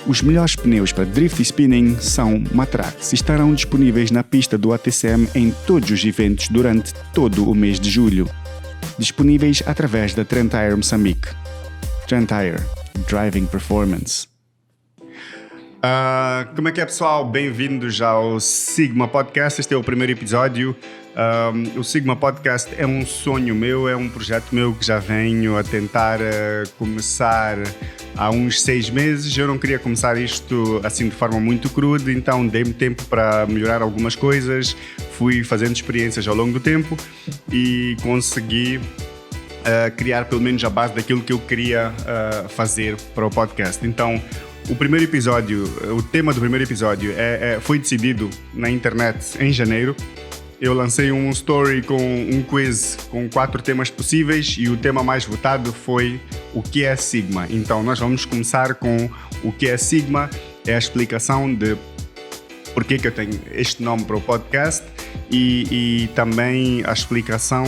Os melhores pneus para drift e spinning são Matrax e estarão disponíveis na pista do ATCM em todos os eventos durante todo o mês de julho. Disponíveis através da Trentire Moçambique. Trentire Driving Performance. Como é que é, pessoal? Bem-vindos ao Sigma Podcast. Este é o primeiro episódio. O Sigma Podcast é um sonho meu, é um projeto meu que já venho a tentar começar há uns 6 meses. Eu não queria começar isto assim de forma muito cruda, então dei-me tempo para melhorar algumas coisas, fui fazendo experiências ao longo do tempo e consegui criar pelo menos a base daquilo que eu queria fazer para o podcast. Então, o tema do primeiro episódio foi decidido na internet em janeiro. Eu lancei um story com um quiz com 4 temas possíveis e o tema mais votado foi o que é Sigma. Então nós vamos começar com o que é Sigma, é a explicação de porque que eu tenho este nome para o podcast e também a explicação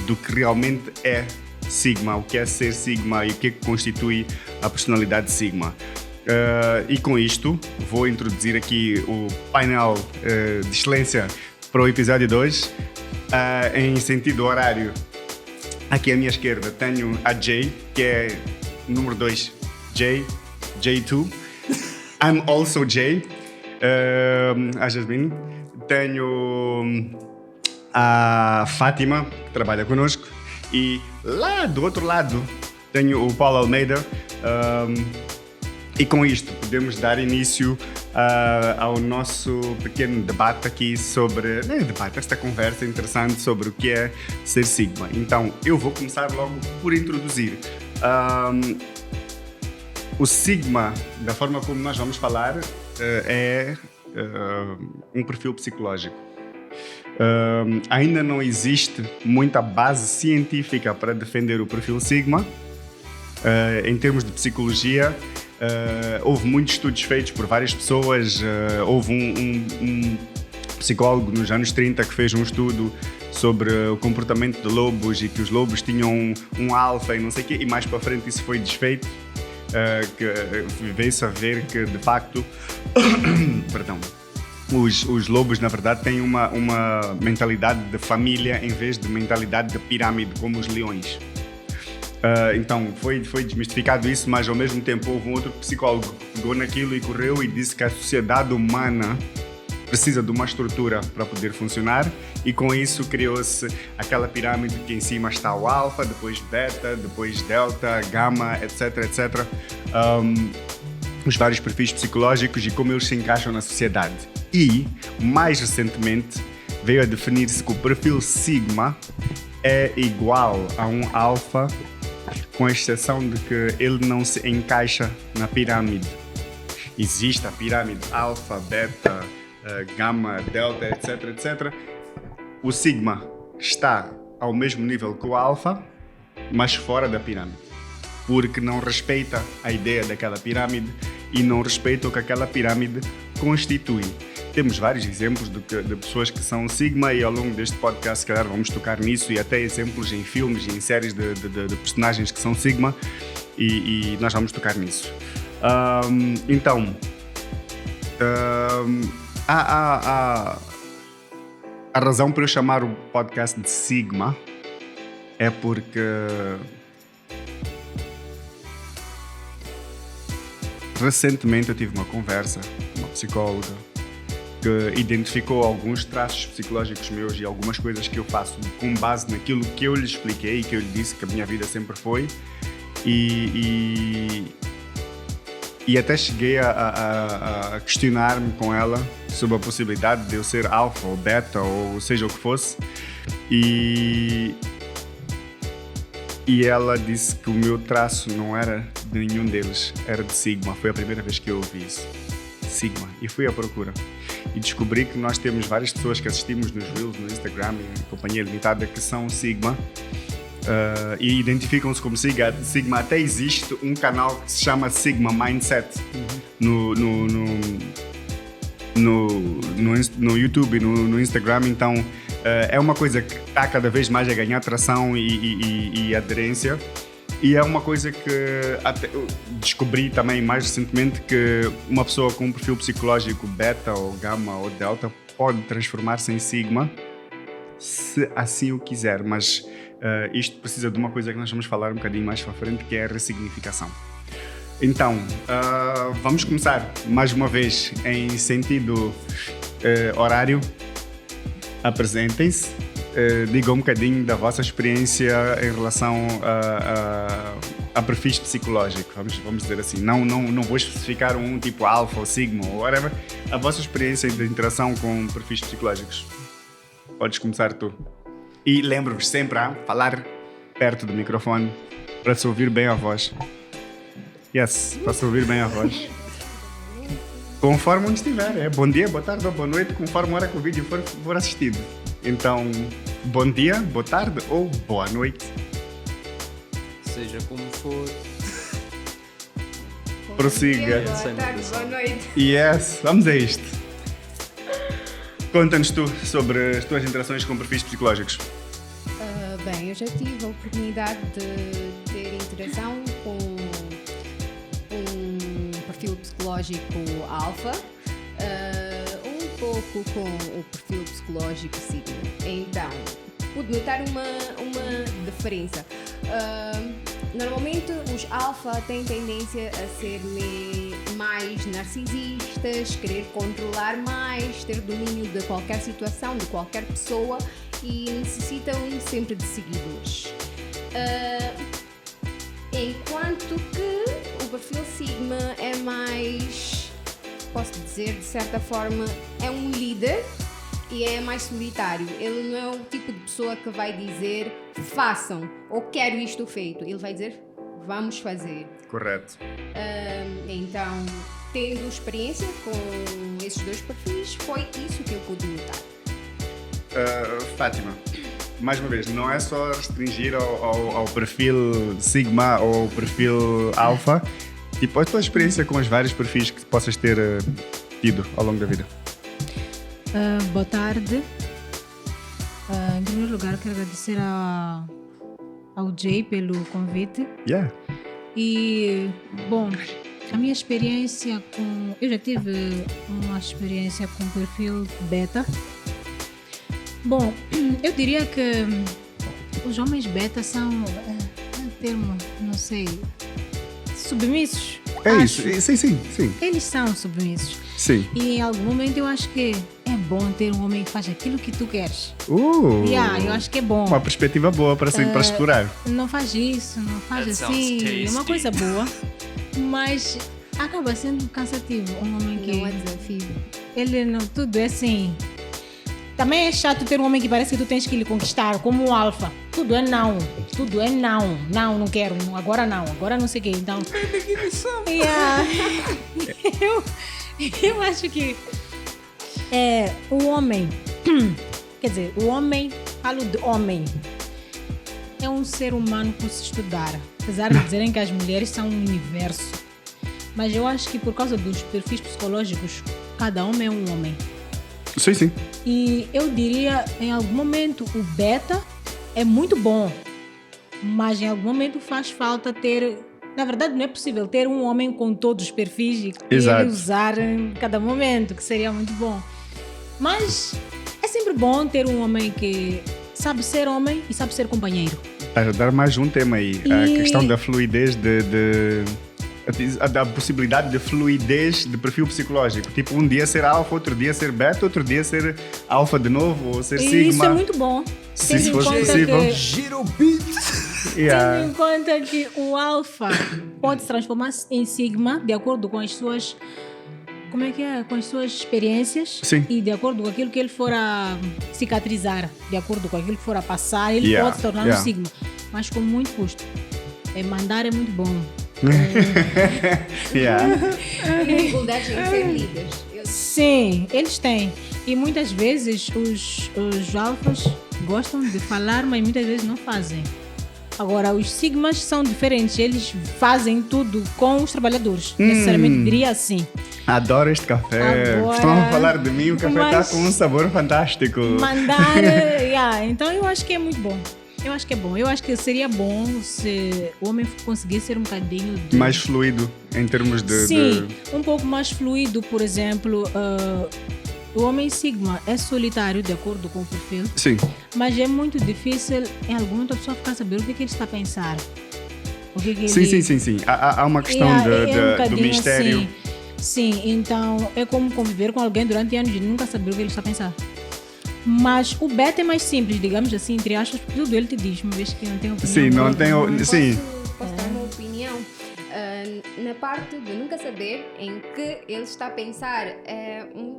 do que realmente é Sigma, o que é ser Sigma e o que constitui a personalidade Sigma. E com isto vou introduzir aqui o painel de excelência para o episódio 2, em sentido horário. Aqui à minha esquerda tenho a Jay, que é número 2, J2. I'm also Jay. A Jasmine. Tenho a Fátima, que trabalha connosco. E lá do outro lado tenho o Paulo Almeida. E com isto podemos dar início ao nosso pequeno debate aqui sobre... Não é debate, esta conversa interessante sobre o que é ser Sigma. Então, eu vou começar logo por introduzir. O Sigma, da forma como nós vamos falar, é um perfil psicológico. Ainda não existe muita base científica para defender o perfil Sigma. Em termos de psicologia, houve muitos estudos feitos por várias pessoas. Houve um psicólogo nos anos 30 que fez um estudo sobre o comportamento de lobos e que os lobos tinham um alfa e não sei o quê, e mais para frente isso foi desfeito, que veio-se a ver que de facto perdão, os lobos na verdade têm uma mentalidade de família em vez de mentalidade de pirâmide como os leões. Então foi desmistificado isso, mas ao mesmo tempo houve um outro psicólogo que pegou naquilo e correu e disse que a sociedade humana precisa de uma estrutura para poder funcionar, e com isso criou-se aquela pirâmide que em cima está o alfa, depois beta, depois delta, gama, etc, etc. Os vários perfis psicológicos e como eles se encaixam na sociedade. E, mais recentemente, veio a definir-se que o perfil Sigma é igual a um alfa, com exceção de que ele não se encaixa na pirâmide. Existe a pirâmide alfa, beta, gama, delta, etc, etc. O Sigma está ao mesmo nível que o alfa, mas fora da pirâmide, porque não respeita a ideia daquela pirâmide e não respeita o que aquela pirâmide constitui. Temos vários exemplos de pessoas que são Sigma e ao longo deste podcast, se calhar, vamos tocar nisso, e até exemplos em filmes e em séries de personagens que são Sigma, e nós vamos tocar nisso. Então, a razão para eu chamar o podcast de Sigma é porque recentemente eu tive uma conversa com uma psicóloga que identificou alguns traços psicológicos meus e algumas coisas que eu faço com base naquilo que eu lhe expliquei e que eu lhe disse que a minha vida sempre foi, e até cheguei a questionar-me com ela sobre a possibilidade de eu ser alfa ou beta ou seja o que fosse, e ela disse que o meu traço não era de nenhum deles, era de Sigma. Foi a primeira vez que eu ouvi isso, Sigma, e fui à procura e descobri que nós temos várias pessoas que assistimos nos Reels, no Instagram, em companhia limitada, que são Sigma, e identificam-se como Sigma. Até existe um canal que se chama Sigma Mindset no YouTube e no Instagram. Então é uma coisa que está cada vez mais a ganhar tração e aderência. E é uma coisa que até eu descobri também mais recentemente, que uma pessoa com um perfil psicológico beta ou gama ou delta pode transformar-se em sigma se assim o quiser, mas isto precisa de uma coisa que nós vamos falar um bocadinho mais para frente, que é a ressignificação. Então, vamos começar mais uma vez em sentido horário. Apresentem-se, digam um bocadinho da vossa experiência em relação a perfis psicológicos, vamos dizer assim. Não vou especificar um tipo alfa ou sigma ou whatever. A vossa experiência de interação com perfis psicológicos. Podes começar tu. E lembro-vos sempre a falar perto do microfone para se ouvir bem a voz. Yes, para se ouvir bem a voz. Conforme onde estiver, é bom dia, boa tarde ou boa noite, conforme a hora que o vídeo for assistido. Então, bom dia, boa tarde ou boa noite. Seja como for. Prossiga. Boa tarde, boa noite. Yes, vamos a isto. Conta-nos tu sobre as tuas interações com perfis psicológicos. Bem, eu já tive a oportunidade de ter interação com um perfil psicológico alfa, um pouco com o perfil psicológico sigma. Então, pude notar uma diferença. Normalmente os alfa têm tendência a ser mais narcisistas, querer controlar mais, ter domínio de qualquer situação, de qualquer pessoa, e necessitam sempre de seguidores. Enquanto que o perfil sigma é mais, posso dizer de certa forma, é um líder e é mais solitário. Ele não é o tipo de pessoa que vai dizer façam ou quero isto feito. Ele vai dizer vamos fazer. Correto. Então, tendo experiência com esses dois perfis, foi isso que eu pude notar. Fátima, mais uma vez, não é só restringir ao perfil sigma ou ao perfil alfa. Tipo, a tua experiência com os vários perfis que possas ter tido ao longo da vida. Boa tarde. Em primeiro lugar, quero agradecer ao Jay pelo convite. Yeah. E, bom, a minha experiência com... Eu já tive uma experiência com perfil beta. Bom, eu diria que os homens beta são, um termo, não sei, submissos. É acho. isso, sim. Eles são submissos. Sim. E em algum momento eu acho que é bom ter um homem que faz aquilo que tu queres. Eu acho que é bom. Uma perspectiva boa para explorar. Não faz isso, não faz That assim. sounds É uma tasty. coisa boa, mas acaba sendo cansativo. Um homem que... Não é desafio. Ele não... Tudo é assim... Também é chato ter um homem que parece que tu tens que lhe conquistar, como um alfa. Tudo é não. Não quero. Agora não sei o quê. Então... Eu acho que o homem... Quer dizer, o homem... Falo de homem. É um ser humano por se estudar. Apesar de dizerem que as mulheres são um universo. Mas eu acho que por causa dos perfis psicológicos, cada homem é um homem. Sim. E eu diria, em algum momento, o beta é muito bom, mas em algum momento faz falta ter... Na verdade, não é possível ter um homem com todos os perfis e Exato. ele usar em cada momento, que seria muito bom. Mas é sempre bom ter um homem que sabe ser homem e sabe ser companheiro. Estás a dar mais um tema aí. A questão da fluidez da possibilidade de fluidez de perfil psicológico. Tipo, um dia ser alfa, outro dia ser beta, outro dia ser alfa de novo, ou ser E sigma. isso é muito bom. Se Tendo em fosse conta possível. que- Giro beat! Yeah. Tendo em conta que o alfa pode se transformar em sigma de acordo com as suas... Como é que é? Com as suas experiências. Sim. E de acordo com aquilo que ele for a cicatrizar, de acordo com aquilo que for a passar, ele Yeah, pode se tornar um yeah. sigma. Mas com muito custo. Mandar é muito bom. Yeah. Dificuldades em ser líderes. Sim, eles têm. E muitas vezes os alfas gostam de falar, mas muitas vezes não fazem. Agora, os sigmas são diferentes. Eles fazem tudo com os trabalhadores. Necessariamente diria assim. Adoro este café. Agora- Estão a falar de mim, o café está Mas- com um sabor fantástico. Mandar... Então, eu acho que é muito bom. Eu acho que é bom. Eu acho que seria bom se o homem conseguisse ser um bocadinho mais fluido em termos de... Sim, um pouco mais fluido, por exemplo. O homem Sigma é solitário, de acordo com o perfil. Sim. Mas é muito difícil, em algum momento, a pessoa ficar a saber o que ele está a pensar. O que ele... Sim. Há uma questão do mistério. Assim. Sim, então é como conviver com alguém durante anos e nunca saber o que ele está a pensar. Mas o beta é mais simples, digamos assim, entre aspas, porque tudo ele te diz, uma vez que não tem opinião. Sim, não tem... Sim. Posso dar uma opinião? Na parte de nunca saber em que ele está a pensar é um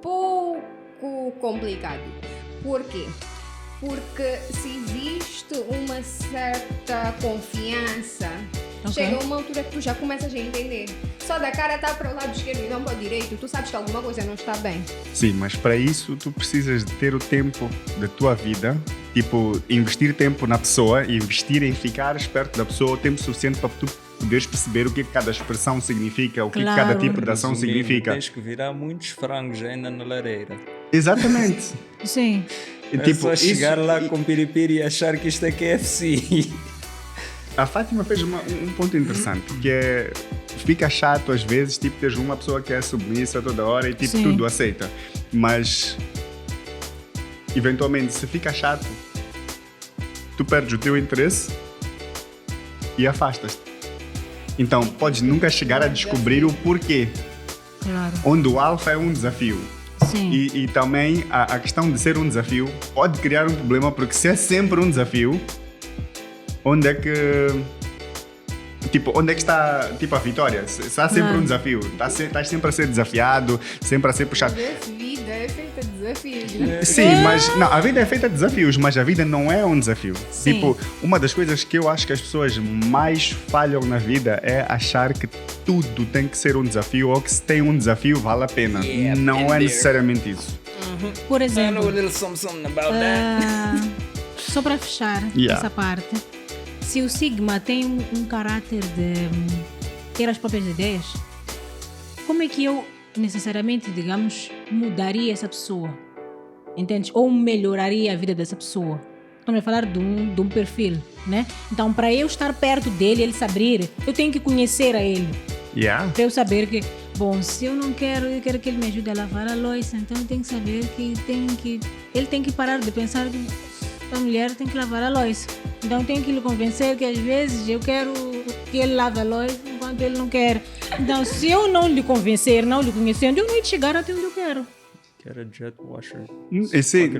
pouco complicado. Por quê? Porque se existe uma certa confiança, chega uma altura que tu já começas a entender. Só da cara está para o lado esquerdo e não para o direito, tu sabes que alguma coisa não está bem. Sim, mas para isso tu precisas de ter o tempo da tua vida, tipo, investir tempo na pessoa, investir em ficar perto da pessoa o tempo suficiente para tu poderes perceber o que cada expressão significa, o que cada tipo de ação significa. Tens que virar muitos frangos ainda na lareira. Exatamente. Sim. É só chegar lá com piripiri e achar que isto é KFC. A Fátima fez um ponto interessante, que é, fica chato às vezes, tipo, teres uma pessoa que é submissa toda hora e tipo, Sim. tudo aceita. Mas, eventualmente, se fica chato, tu perdes o teu interesse e afastas-te. Então, podes nunca chegar a descobrir o porquê. Claro. Onde o alfa é um desafio. Sim. E também a questão de ser um desafio pode criar um problema, porque se é sempre um desafio, onde é que está tipo, a vitória? Se há sempre um desafio, estás sempre a ser desafiado, sempre a ser puxado. A vida é feita de desafios, né? Sim, mas não, a vida é feita de desafios, mas a vida não é um desafio. Sim. Tipo, uma das coisas que eu acho que as pessoas mais falham na vida é achar que tudo tem que ser um desafio, ou que se tem um desafio vale a pena. Yeah, não é been necessariamente isso. Por I exemplo, know a little something about that. só para fechar essa parte, se o Sigma tem um caráter de ter as próprias ideias, como é que eu necessariamente, digamos, mudaria essa pessoa? Entende? Ou melhoraria a vida dessa pessoa? Estamos a falar de um perfil, né? Então, para eu estar perto dele, ele se abrir, eu tenho que conhecer a ele. Para eu saber que, bom, se eu não quero, eu quero que ele me ajude a lavar a louça, então eu tenho que saber que ele tem que parar de pensar que a mulher tem que lavar a louça. Então eu tenho que lhe convencer que às vezes eu quero que ele lave a louça enquanto ele não quer. Então, se eu não lhe convencer, não lhe conhecer, eu não ia chegar até onde eu quero. Quero jet washer. Sim,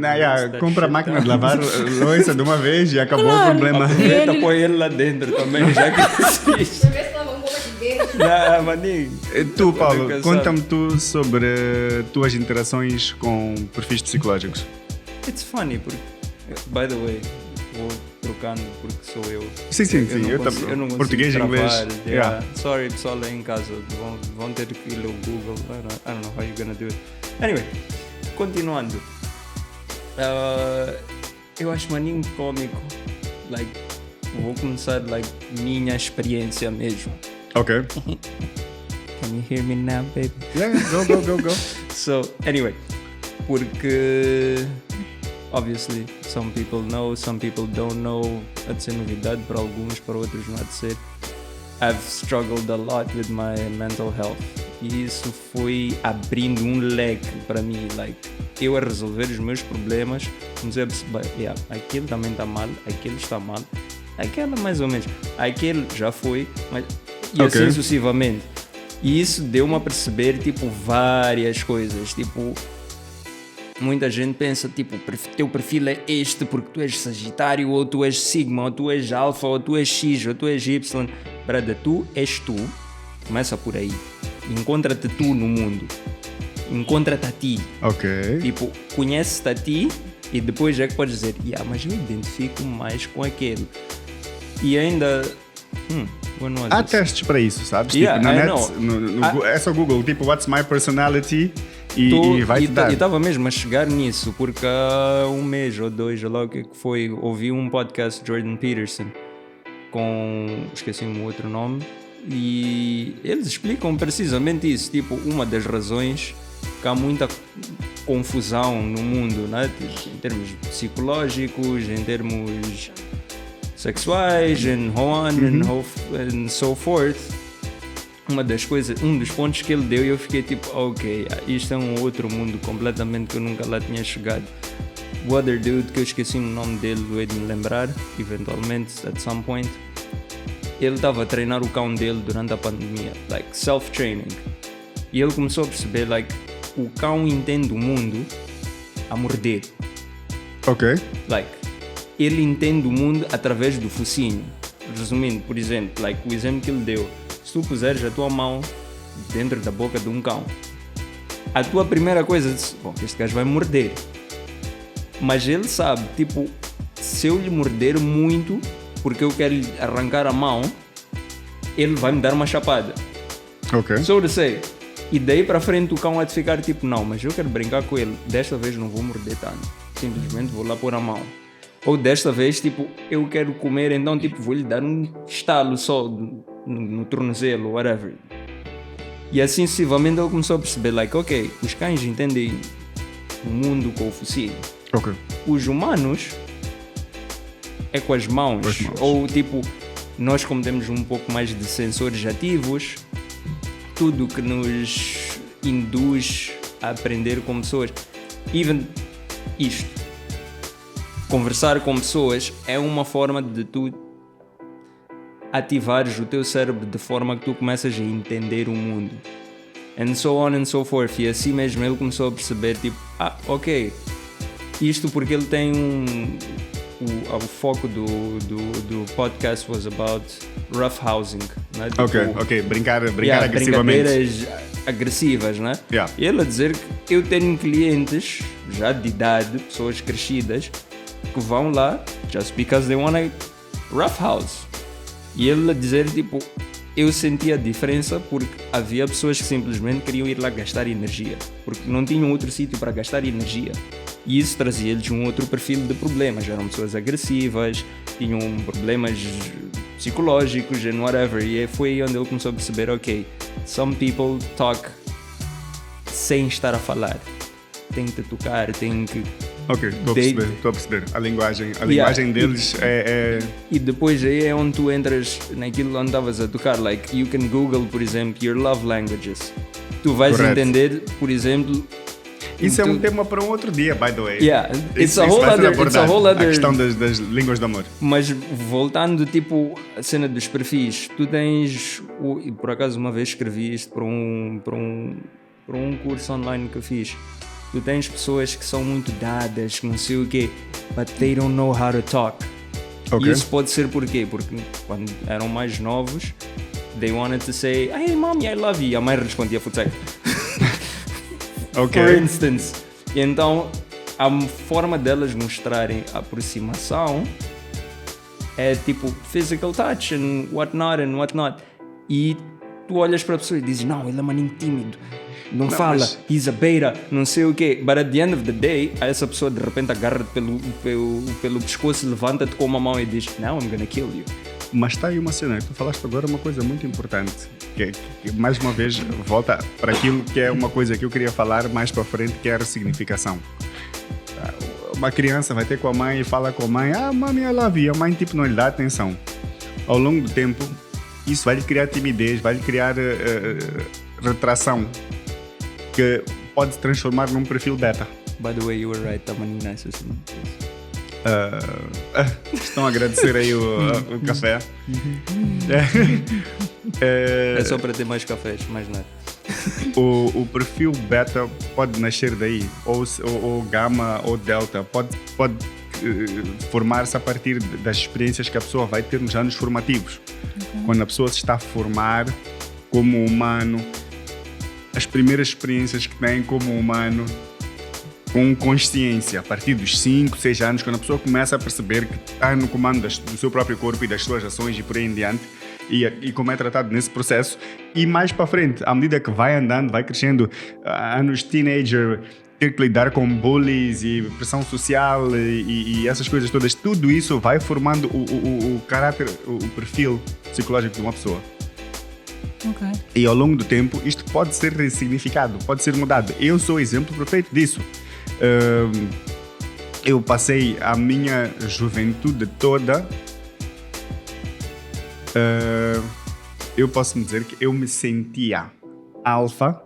compra a máquina de lavar louça de uma vez e acabou o problema. Aproveita, põe ele lá dentro também, já que existe. Para ver se lava um pouco de beijo. Não, maninho. Tu, Paulo, Cansado. conta-me tu sobre tuas interações com perfis psicológicos. It's funny, porque, by the way, vou trocando porque sou eu. Sim, não eu consigo- também. eu não consigo Português e travar, inglês. yeah. Sorry, pessoal aí em casa, vão ter que ir ao Google. I don't know how you're gonna do it. Anyway, continuando. Eu acho maninho cómico. Like, vou começar, minha experiência mesmo. Ok. Can you hear me now, baby? Yeah, go. So, anyway, porque obviously some people know, some people don't know. Há de ser novidade para alguns, para outros não há de ser. I've struggled a lot with my mental health. E isso foi abrindo um leque para mim, eu a resolver os meus problemas, comecei a perceber, aquele também está mal, aquele está mal, aquela mais ou menos, aquele já foi, mas e assim sucessivamente. E isso deu-me a perceber, várias coisas, muita gente pensa, teu perfil é este porque tu és Sagitário, ou tu és Sigma, ou tu és Alfa, ou tu és X, ou tu és Y. Brada, tu és tu. Começa por aí. Encontra-te tu no mundo. Encontra-te a ti. Ok. Conhece-te a ti e depois é que podes dizer, mas eu identifico mais com aquele. E ainda... Há testes para isso, sabes? Yeah, na I net, know. é só Google, what's my personality e vai-te dar. E estava mesmo a chegar nisso, porque há um mês ou dois, ou lá o que foi, ouvi um podcast de Jordan Peterson com, esqueci-me o outro nome, e eles explicam precisamente isso, uma das razões que há muita confusão no mundo, né? Em termos psicológicos, em termos sexuais, and so forth. Um dos pontos que ele deu, eu fiquei tipo, ok, isto é um outro mundo completamente que eu nunca lá tinha chegado. O other dude, que eu esqueci o nome dele, vou de me lembrar, eventualmente, at some point. Ele estava a treinar o cão dele durante a pandemia, like self-training. E ele começou a perceber, like, o cão entende o mundo a morder. Ok. Like, ele entende o mundo através do focinho. Resumindo, por exemplo, like, o exemplo que ele deu. Se tu puseres a tua mão dentro da boca de um cão, a tua primeira coisa é, bom, este gajo vai morder. Mas ele sabe, tipo, se eu lhe morder muito, porque eu quero lhe arrancar a mão, ele vai me dar uma chapada. Ok. So to say. E daí para frente o cão há de ficar tipo, não, mas eu quero brincar com ele, desta vez não vou morder tanto, simplesmente vou lá pôr a mão. Ou desta vez, tipo, eu quero comer, então tipo, vou lhe dar um estalo só no tornozelo, whatever. E assim sucessivamente ele começou a perceber, like, ok, os cães entendem o mundo com o focinho. Ok. Os humanos é com as mãos. Ou tipo, nós como temos um pouco mais de sensores ativos, tudo que nos induz a aprender com pessoas, even isto, conversar com pessoas é uma forma de tu ativares o teu cérebro de forma que tu começas a entender o mundo, and so on and so forth. E assim mesmo ele começou a perceber, tipo, ok, isto porque ele tem o foco do podcast was about roughhousing, né? Tipo, ok, brincar agressivamente. Brincadeiras agressivas, né? Yeah. E ele a dizer que eu tenho clientes já de idade, pessoas crescidas, que vão lá just because they want to roughhouse. E ele a dizer, tipo, eu senti a diferença porque havia pessoas que simplesmente queriam ir lá gastar energia, porque não tinham outro sítio para gastar energia. E isso trazia-lhes um outro perfil de problemas. Eram pessoas agressivas, tinham problemas psicológicos and whatever. E foi onde ele começou a perceber, ok, some people talk sem estar a falar. Tem que tocar, tem que... Ok, estou a perceber. A linguagem deles é... E depois aí é onde tu entras naquilo onde estavas a tocar. Like, you can Google, por exemplo, your love languages. Tu vais entender, por exemplo... Isso é um tema para um outro dia, by the way. Yeah, it's a whole other... A questão das línguas de amor. Mas voltando, tipo, a cena dos perfis, tu tens... E por acaso uma vez escrevi isto para um curso online que eu fiz. Tu tens pessoas que são muito dadas, que não sei o quê, but they don't know how to talk. Okay. E isso pode ser por quê? Porque quando eram mais novos, they wanted to say, hey mommy, I love you. E a mãe respondia, futsal. Okay. For instance. E então, a forma delas mostrarem a aproximação é tipo physical touch and whatnot. E tu olhas para a pessoa e dizes, não, ele é maninho tímido, não fala, mas... he's a beta, não sei o quê. But at the end of the day, essa pessoa de repente agarra-te pelo pescoço, levanta-te com uma mão e diz, now I'm gonna kill you. Mas está aí uma cena, tu falaste agora uma coisa muito importante, que mais uma vez volta para aquilo que é uma coisa que eu queria falar mais para frente, que é a ressignificação. Uma criança vai ter com a mãe e fala com a mãe, mami, I love you. A mãe tipo não lhe dá atenção. Ao longo do tempo, isso vai lhe criar timidez, vai lhe criar retração, que pode se transformar num perfil beta. By the way, you were right, I'm nice assim. Estão a agradecer aí o café. É só para ter mais cafés, mais nada. O perfil beta pode nascer daí, ou gama ou delta, pode formar-se a partir das experiências que a pessoa vai ter nos anos formativos. Quando a pessoa se está a formar como humano, as primeiras experiências que tem como humano, com consciência, a partir dos 5, 6 anos, quando a pessoa começa a perceber que está no comando do seu próprio corpo e das suas ações e por aí em diante, e como é tratado nesse processo, e mais para frente, à medida que vai andando, vai crescendo, anos teenager, ter que lidar com bullies e pressão social e essas coisas todas, tudo isso vai formando o caráter, o perfil psicológico de uma pessoa. Ok. E ao longo do tempo, isto pode ser ressignificado, pode ser mudado. Eu sou o exemplo perfeito disso. Eu passei a minha juventude toda... eu posso dizer que eu me sentia alfa,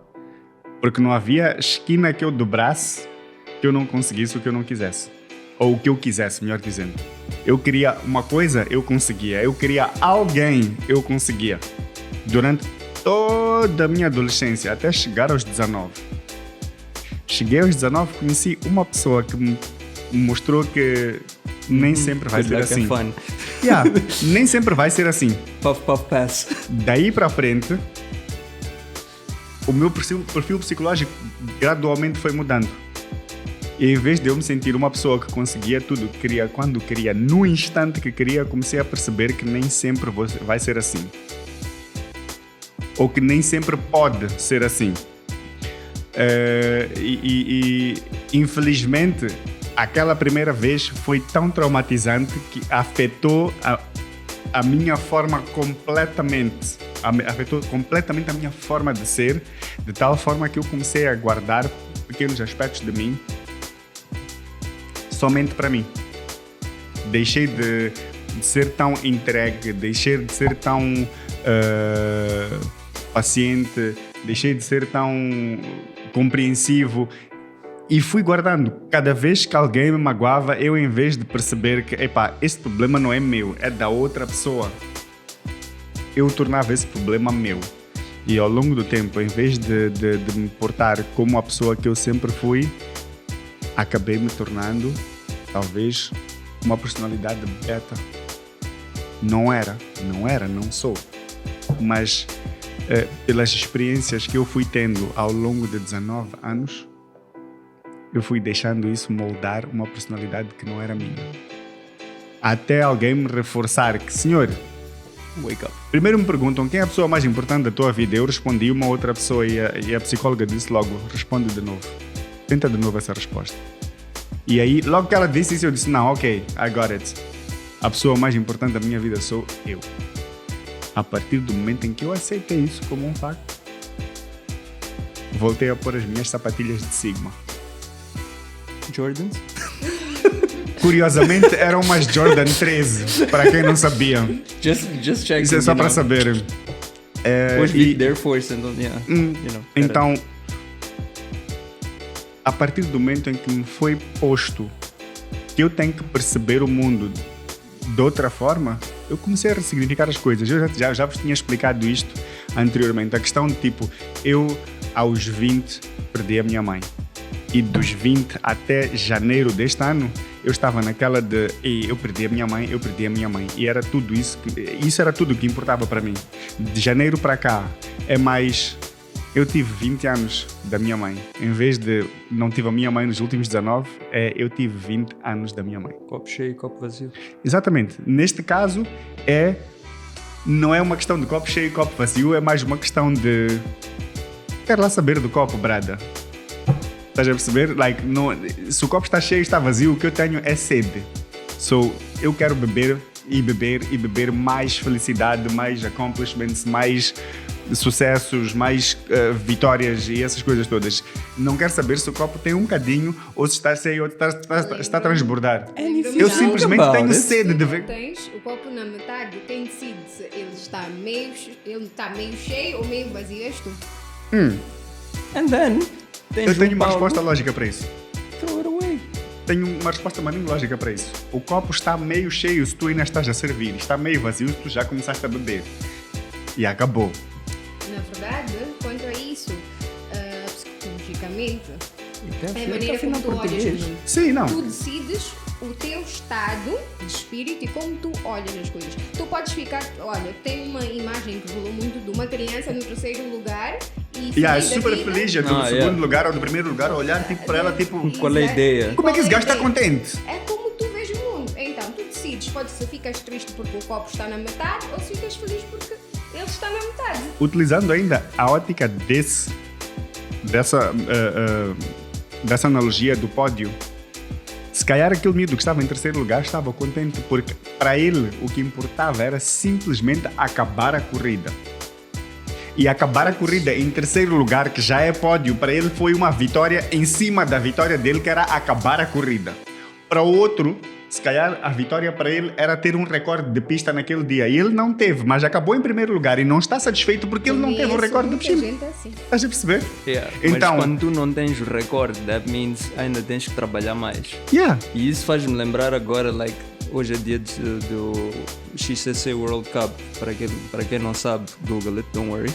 porque não havia esquina que eu dobrasse que eu não conseguisse o que eu não quisesse. Ou o que eu quisesse, melhor dizendo. Eu queria uma coisa, eu conseguia. Eu queria alguém, eu conseguia. Durante toda a minha adolescência, até chegar aos 19. Cheguei aos 19, conheci uma pessoa que me mostrou que nem sempre vai ser assim. Fun. Yeah, nem sempre vai ser assim. Puff, puff, pass. Daí para frente, o meu perfil psicológico gradualmente foi mudando. E em vez de eu me sentir uma pessoa que conseguia tudo que queria, quando queria, no instante que queria, comecei a perceber que nem sempre vai ser assim. Ou que nem sempre pode ser assim. Infelizmente, aquela primeira vez foi tão traumatizante que afetou a minha forma completamente. Afetou completamente a minha forma de ser, de tal forma que eu comecei a guardar pequenos aspectos de mim somente para mim. Deixei de ser tão entregue, deixei de ser tão paciente, deixei de ser tão compreensivo e fui guardando. Cada vez que alguém me magoava, eu, em vez de perceber que esse problema não é meu, é da outra pessoa, eu tornava esse problema meu. E ao longo do tempo, em vez de me portar como a pessoa que eu sempre fui, acabei me tornando, talvez, uma personalidade beta. Não sou. Mas, pelas experiências que eu fui tendo ao longo de 19 anos, eu fui deixando isso moldar uma personalidade que não era minha. Até alguém me reforçar que, senhor, wake up. Primeiro me perguntam quem é a pessoa mais importante da tua vida. Eu respondi uma outra pessoa e a psicóloga disse logo, responde de novo. Tenta de novo essa resposta. E aí, logo que ela disse isso, eu disse, não, ok, I got it. A pessoa mais importante da minha vida sou eu. A partir do momento em que eu aceitei isso como um facto, voltei a pôr as minhas sapatilhas de Sigma. Jordans? Curiosamente, eram umas Jordan 13, para quem não sabia. Just checking. Isso é só para saber. Hoje vi Air Force, então, a partir do momento em que me foi posto que eu tenho que perceber o mundo de outra forma, eu comecei a ressignificar as coisas. Eu já vos tinha explicado isto anteriormente. A questão de eu aos 20 perdi a minha mãe. E dos 20 até janeiro deste ano, eu estava naquela de eu perdi a minha mãe. E era tudo isso. Isso era tudo que importava para mim. De janeiro para cá, é mais... Eu tive 20 anos da minha mãe. Em vez de não tive a minha mãe nos últimos 19, eu tive 20 anos da minha mãe. Copo cheio, copo vazio. Exatamente. Neste caso, não é uma questão de copo cheio e copo vazio, é mais uma questão de... Quero lá saber do copo, brada. Estás a perceber? Se o copo está cheio e está vazio, o que eu tenho é sede. Eu quero beber e beber e beber mais felicidade, mais accomplishments, mais sucessos, mais vitórias e essas coisas todas. Não quero saber se o copo tem um bocadinho ou se está cheio ou está a transbordar. Eu simplesmente tenho sede de ver. Tens o copo na metade, quem decide se ele está meio cheio ou meio vazio és tu. And then, eu tenho uma resposta lógica para isso. Throw it away. Tenho uma resposta maninho lógica para isso. O copo está meio cheio se tu ainda estás a servir. Está meio vazio se tu já começaste a beber. E acabou. Na verdade, quanto a isso, psicologicamente, é a maneira como tu olhas as coisas. Sim, não. Tu decides o teu estado de espírito e como tu olhas as coisas. Tu podes ficar... Olha, tem uma imagem que rolou muito de uma criança no terceiro lugar e super feliz do segundo lugar ou do primeiro lugar, olhar para ela, qual é a ideia? Como é que esse gajo está contente? É como tu vês o mundo. Então, tu decides, pode ser ficas triste porque o copo está na metade ou se ficas feliz porque ele está na metade. Utilizando ainda a ótica dessa analogia do pódio, se calhar aquele miúdo que estava em terceiro lugar estava contente porque para ele o que importava era simplesmente acabar a corrida. e acabar a corrida em terceiro lugar, que já é pódio, para ele foi uma vitória em cima da vitória dele, que era acabar a corrida. Para o outro, se calhar a vitória para ele era ter um recorde de pista naquele dia. E ele não teve, mas acabou em primeiro lugar e não está satisfeito porque ele não teve o recorde de pista. Assim. Estás a perceber? Yeah. Então, mas quando tu não tens o recorde, that means ainda tens que trabalhar mais. yeah. E isso faz-me lembrar agora, like, hoje é dia do XCC World Cup. Para quem não sabe, Google it, don't worry.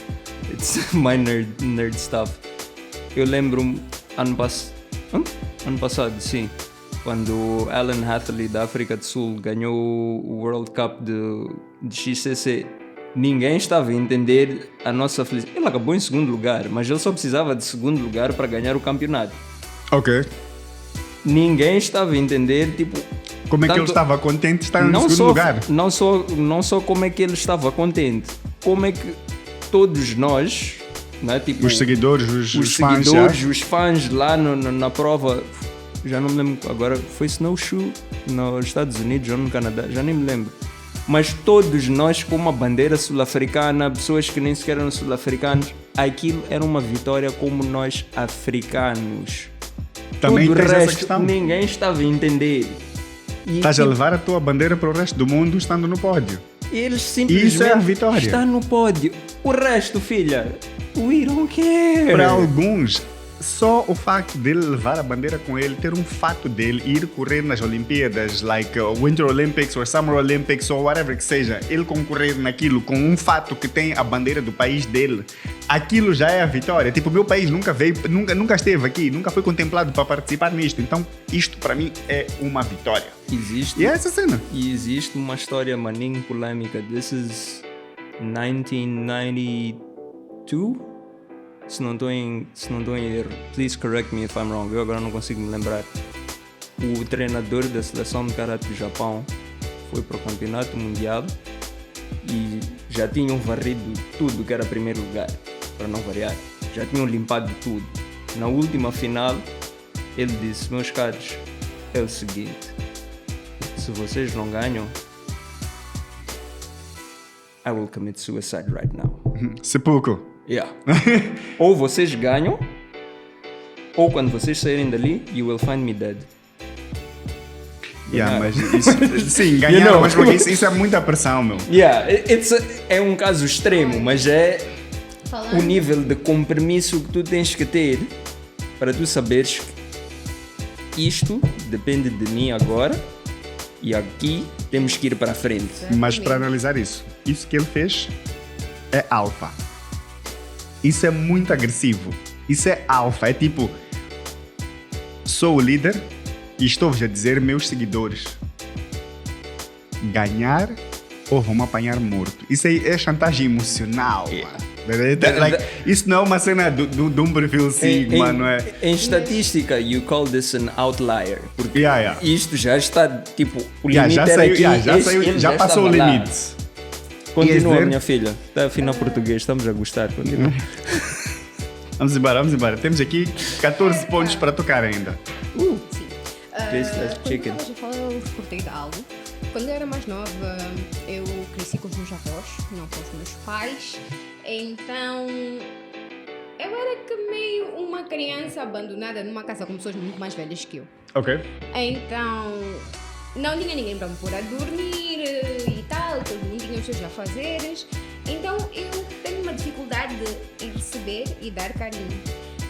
It's my nerd stuff. Eu lembro-me ano passado, sim, quando Alan Hathley da África do Sul ganhou o World Cup de XCC. Ninguém estava a entender a nossa felicidade. Ele acabou em segundo lugar, mas ele só precisava de segundo lugar para ganhar o campeonato. Ok. Ninguém estava a entender, tipo... Como é que ele estava contente de estar no segundo lugar? Não só como é que ele estava contente, como é que todos nós, né, tipo, os seguidores, os fãs, seguidores, os fãs lá na prova, já não me lembro agora, foi snowshoe nos Estados Unidos ou no Canadá, já nem me lembro. Mas todos nós com uma bandeira sul-africana, pessoas que nem sequer eram sul-africanos, aquilo era uma vitória como nós africanos. Também Todo o tens essa resto, questão. ninguém estava a entender. E, Estás a levar a tua bandeira para o resto do mundo estando no pódio. eles simplesmente Isso é a vitória. estão no pódio. O resto, filha, we don't care. Para alguns, só o facto dele levar a bandeira com ele, ter um fato dele, ir correr nas Olimpíadas, like Winter Olympics ou Summer Olympics ou whatever que seja, ele concorrer naquilo com um fato que tem a bandeira do país dele, aquilo já é a vitória. Tipo, o meu país nunca veio, nunca esteve aqui, nunca foi contemplado para participar nisto. Então, isto para mim é uma vitória. Existe, E é essa cena. e existe uma história maninho polêmica. This is 1992? Se não estou em erro, please correct me if I'm wrong, eu agora não consigo me lembrar. O treinador da seleção de karate do Japão foi para o campeonato mundial e já tinham varrido tudo que era primeiro lugar, para não variar. Já tinham limpado tudo. Na última final, ele disse: meus caros, é o seguinte, se vocês não ganham, I will commit suicide right now. Sepulcro. Yeah. Ou vocês ganham, ou quando vocês saírem dali, you will find me dead. Yeah, Ganharam. mas isso, sim, ganharam, You know. mas porque isso é muita pressão, meu. Yeah, é um caso extremo, mas é Falando, o nível de compromisso que tu tens que ter para tu saberes que isto depende de mim agora e aqui temos que ir para a frente. Mas para analisar isso que ele fez é alfa. Isso é muito agressivo. Isso é alfa. É tipo, sou o líder e estou-vos a dizer, meus seguidores, ganhar ou vão-me apanhar morto. Isso aí é chantagem emocional. Mano. Like, isso não é uma cena de um perfil Sigma, não é? Em estatística, you call this an outlier. Porque Yeah. isto já está, tipo, o Yeah, limite já era saiu, aqui, yeah, já, esse- saiu, ele já passou o estava lá. limite. Continua, Quer dizer- minha filha. Está a afinar português, estamos a gostar. Continua. Vamos embora. Temos aqui 14 pontos para tocar ainda. sim. Tasteless Quando chicken. eu estava a falar, eu recordei de algo. Quando eu era mais nova, eu cresci com os meus avós, não com os meus pais. Então, eu era que meio uma criança abandonada numa casa com pessoas muito mais velhas que eu. Ok. Então, não tinha ninguém para me pôr a dormir e tal, todo mundo tinha os seus afazeres. Então, eu tenho uma dificuldade em receber e dar carinho.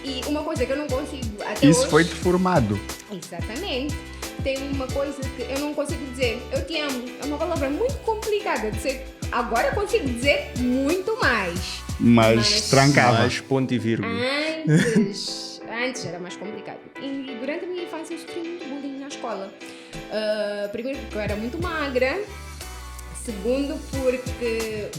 E uma coisa que eu não consigo até Isso hoje... foi deformado. Exatamente. Tem uma coisa que eu não consigo dizer, eu te amo. É uma palavra muito complicada de dizer. Agora eu consigo dizer muito mais. Mas trancava. Mais ponto e vírgula. Antes era mais complicado. E durante a minha infância eu sofri muito bullying na escola. Primeiro porque eu era muito magra. Segundo porque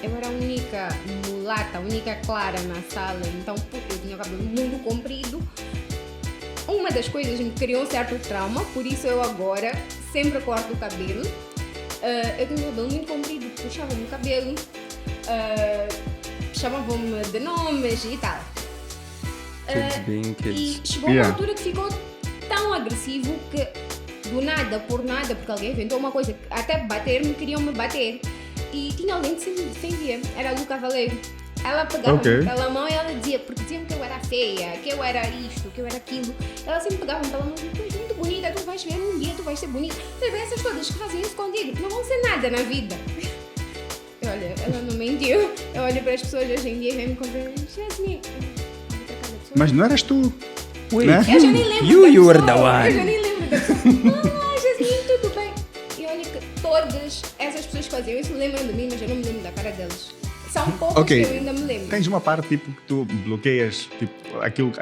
eu era a única mulata, a única clara na sala. Então porque eu tinha o cabelo muito comprido. Uma das coisas me criou um certo trauma, por isso eu agora sempre corto o cabelo. Eu tinha o cabelo muito comprido, puxava-me o cabelo, chamavam-me de nomes e tal. Kids being kids. E chegou uma Yeah. altura que ficou tão agressivo que do nada, por nada, porque alguém inventou uma coisa, até bater-me, queriam me bater. e tinha alguém que se me defendia, era a Lu Cavaleiro. Ela pegava-me pela mão e ela dizia, porque diziam que eu era feia, que eu era isto, que eu era aquilo. Ela sempre pegava-me pela mão e dizia, tu és muito bonita, tu vais ver um dia, tu vais ser bonita. Sabe, essas todas que fazem isso contigo não vão ser nada na vida. Olha, ela não mentiu. Eu olho para as pessoas hoje em dia e vem-me contar, Jasmine. Mas não eras tu. Wait, né? Eu já nem lembro you da were pessoa. the one. Eu já nem lembro da pessoa. Jasmine, tudo bem. E olha que todas essas pessoas que faziam isso lembram de mim, mas eu não me lembro da cara delas. São poucas que eu ainda me lembro. Tens uma parte tipo que tu bloqueias tipo, aquilo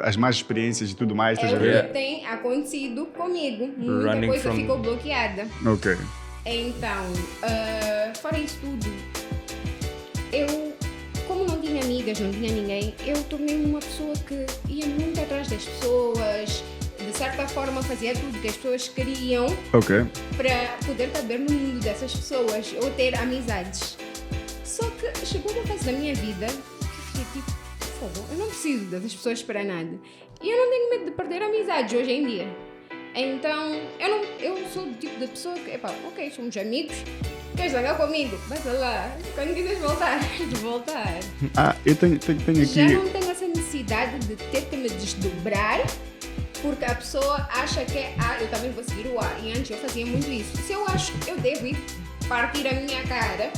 as más experiências e tudo mais, estás a É o ver? que tem acontecido comigo. Muita Running coisa from- ficou bloqueada. Ok. Então, fora isso tudo, eu, como não tinha amigas, não tinha ninguém, eu tornei-me uma pessoa que ia muito atrás das pessoas, de certa forma fazia tudo que as pessoas queriam Ok. para poder caber no mundo dessas pessoas ou ter amizades. Só que chegou uma fase da minha vida que eu fiquei tipo, fogo, eu não preciso dessas pessoas para nada. E eu não tenho medo de perder amizades hoje em dia. Então, eu sou do tipo de pessoa que, epá, ok, somos amigos, queres jogar comigo? Vai para lá. Quando quiseres voltar, de voltar. Eu tenho Já aqui. não tenho essa necessidade de ter que me desdobrar porque a pessoa acha que eu também vou seguir o A. E antes eu fazia muito isso. Se eu acho que eu devo ir partir a minha cara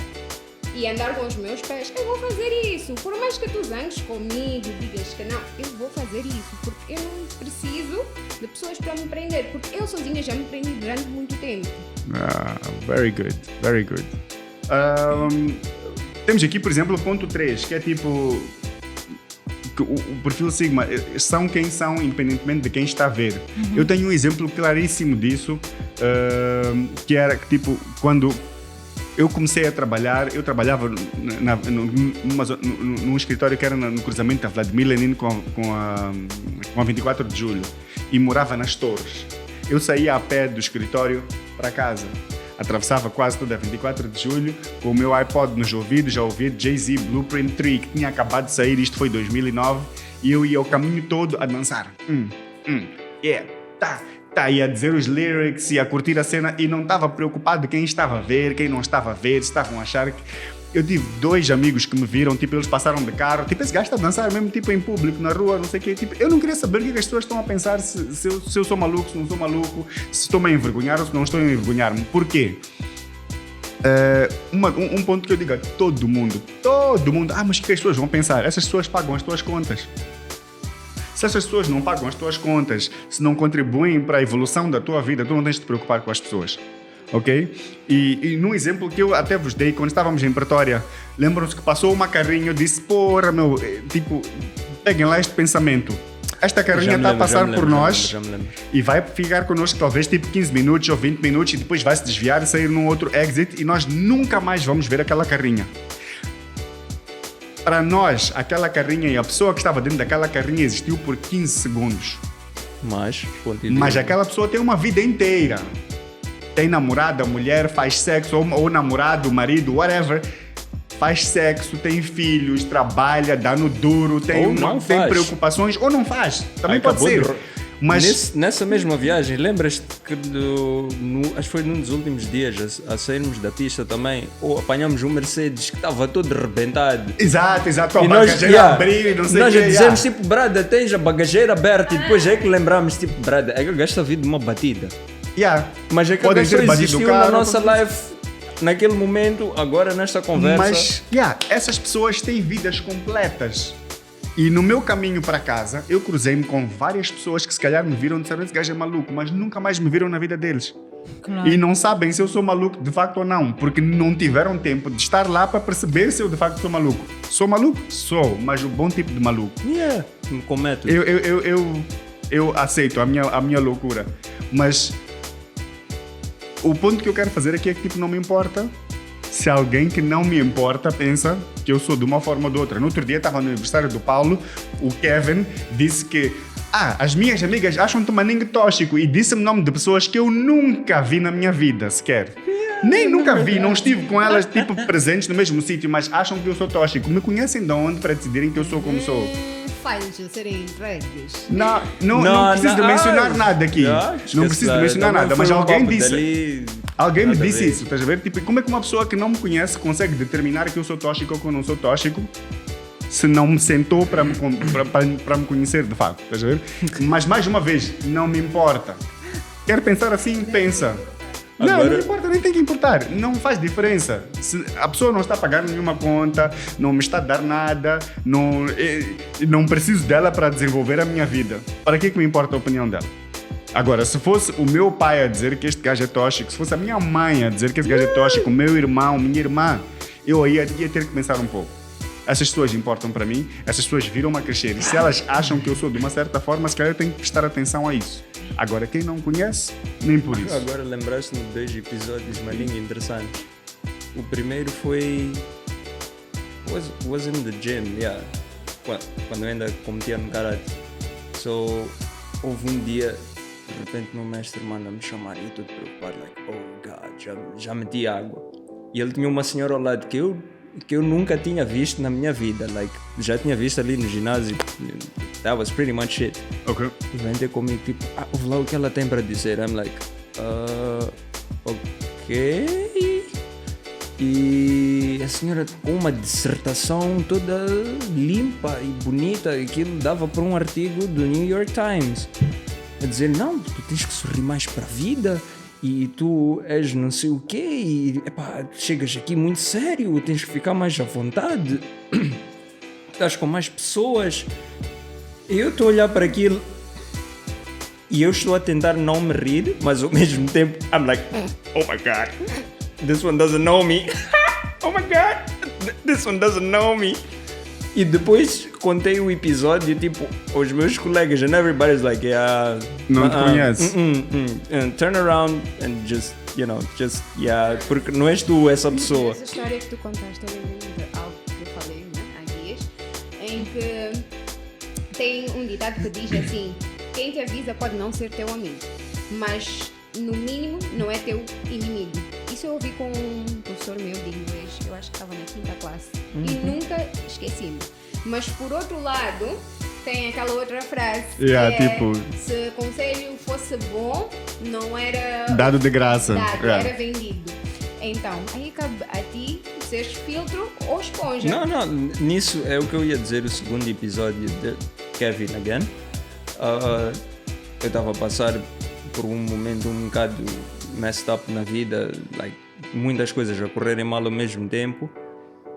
e andar com os meus pés, eu vou fazer isso. Por mais que tu zangues comigo, digas que não, eu vou fazer isso. Porque eu não preciso de pessoas para me prender. Porque eu sozinha já me prendi durante muito tempo. Very good, very good. Temos aqui, por exemplo, o ponto 3, que é tipo... que o perfil Sigma são quem são, independentemente de quem está a ver. Eu tenho um exemplo claríssimo disso, que era que, tipo, quando eu comecei a trabalhar, eu trabalhava num escritório que era no cruzamento da Vladimir Lenin com a 24 de Julho e morava nas Torres. Eu saía a pé do escritório para casa. Atravessava quase toda a 24 de Julho com o meu iPod nos ouvidos, já ouvia Jay-Z Blueprint 3, que tinha acabado de sair, isto foi 2009, e eu ia o caminho todo a dançar. Yeah, tá, ia dizer os lyrics, ia curtir a cena e não estava preocupado quem estava a ver, quem não estava a ver, se estavam a achar que... Eu tive 2 amigos que me viram, tipo, eles passaram de carro, tipo, esse gajo está a dançar mesmo, tipo, em público, na rua, não sei o quê, tipo, eu não queria saber o que as pessoas estão a pensar, se eu sou maluco, se não sou maluco, se estou-me a envergonhar ou se não estou a envergonhar-me. Porquê? Um ponto que eu digo a todo mundo, mas o que as pessoas vão pensar? Essas pessoas pagam as tuas contas. Se essas pessoas não pagam as tuas contas, se não contribuem para a evolução da tua vida, tu não tens de te preocupar com as pessoas. Ok? E num exemplo que eu até vos dei, quando estávamos em Pretória, lembram-se que passou uma carrinha, eu disse, porra, meu, tipo, peguem lá este pensamento. Esta carrinha está a passar por nós e vai ficar connosco talvez tipo 15 minutos ou 20 minutos e depois vai se desviar e sair num outro exit e nós nunca mais vamos ver aquela carrinha. Para nós, aquela carrinha e a pessoa que estava dentro daquela carrinha existiu por 15 segundos. Mas aquela pessoa tem uma vida inteira. Tem namorada, mulher, faz sexo, ou namorado, marido, whatever. Faz sexo, tem filhos, trabalha, dá no duro, tem preocupações, ou não faz. Também pode ser. Mas nessa mesma viagem, lembras-te que acho que foi num dos últimos dias a sairmos da pista também, ou apanhamos um Mercedes que estava todo arrebentado. Exato, a bagageira abriu e não sei o que. Nós dizemos tipo, brada, tens a bagageira aberta e depois é que lembramos, tipo, brada, é que eu gasto a vida de uma batida. Mas é que Podem só ter batido existiu o carro, na nossa live naquele momento, agora nesta conversa. Mas, essas pessoas têm vidas completas. E no meu caminho para casa, eu cruzei-me com várias pessoas que se calhar me viram e disseram, esse gajo é maluco, mas nunca mais me viram na vida deles. Claro. E não sabem se eu sou maluco de facto ou não, porque não tiveram tempo de estar lá para perceber se eu de facto sou maluco. Sou maluco? Sou, mas o bom tipo de maluco. Com método. Eu aceito a minha loucura, mas o ponto que eu quero fazer aqui é que tipo, não me importa se alguém que não me importa pensa que eu sou de uma forma ou de outra. No outro dia estava no aniversário do Paulo, o Kevin disse que as minhas amigas acham-te maninho tóxico e disse-me o nome de pessoas que eu nunca vi na minha vida sequer. Nem nunca vi, não estive com elas tipo presentes no mesmo sítio, mas acham que eu sou tóxico. Me conhecem de onde para decidirem que eu sou como sou? Falhos a serem entregues. Não preciso de mencionar nada aqui. Não preciso de mencionar nada, mas alguém disse... Alguém me Nada a disse ver. isso, estás a ver? Tipo, como é que uma pessoa que não me conhece consegue determinar que eu sou tóxico ou que eu não sou tóxico se não me sentou para me conhecer de facto, estás a ver? Mas mais uma vez, não me importa. Quer pensar assim, pensa. Não, Agora- não importa, nem tem que importar. Não faz diferença. Se a pessoa não está a pagar nenhuma conta, não me está a dar nada, não preciso dela para desenvolver a minha vida. Para que me importa a opinião dela? Agora, se fosse o meu pai a dizer que este gajo é tóxico, se fosse a minha mãe a dizer que este gajo é tóxico, o meu irmão, minha irmã, eu aí ia ter que pensar um pouco. Essas pessoas importam para mim, essas pessoas viram-me a crescer. E se elas acham que eu sou de uma certa forma, se calhar eu tenho que prestar atenção a isso. Agora, quem não conhece, nem por isso. Agora lembraste-me de 2 episódios maninho interessantes. O primeiro foi... was in the gym, yeah. Quando eu ainda competia no karate. So, houve um dia, de repente meu mestre manda-me chamar e eu todo preocupado, like, oh God, já meti água. E ele tinha uma senhora ao lado que eu nunca tinha visto na minha vida, like, já tinha visto ali no ginásio. That was pretty much it. Ok. E vem ter comigo, tipo, ouve lá o que ela tem para dizer. I'm like, ok. E a senhora com uma dissertação toda limpa e bonita, aquilo dava para um artigo do New York Times. A dizer, não, tu tens que sorrir mais para a vida e tu és não sei o quê e epá, chegas aqui muito sério, tens que ficar mais à vontade. Estás com mais pessoas. Eu estou a olhar para aquilo e eu estou a tentar não me rir, mas ao mesmo tempo, I'm like, oh my God, this one doesn't know me. Oh my God, this one doesn't know me. E depois contei o episódio, tipo, aos meus colegas, and everybody's like, yeah. Não te conhece. And turn around and just, yeah, porque não és tu essa pessoa. Essa história que tu contaste, eu lembro de algo que eu falei, né, há dias, em que tem um ditado que diz assim: quem te avisa pode não ser teu amigo, mas no mínimo não é teu inimigo. Isso eu ouvi com um professor meu de inglês, eu acho que estava na 5ª classe, e nunca esqueci-me. Mas por outro lado, tem aquela outra frase Yeah, que é, tipo- se conselho fosse bom, não era Dado de graça. dado, Yeah. era vendido. Então, aí cabe a ti seres filtro ou esponja. Não, nisso é o que eu ia dizer, o segundo episódio de Kevin Again. Eu estava a passar por um momento um bocado messed up na vida, like, muitas coisas a correrem mal ao mesmo tempo.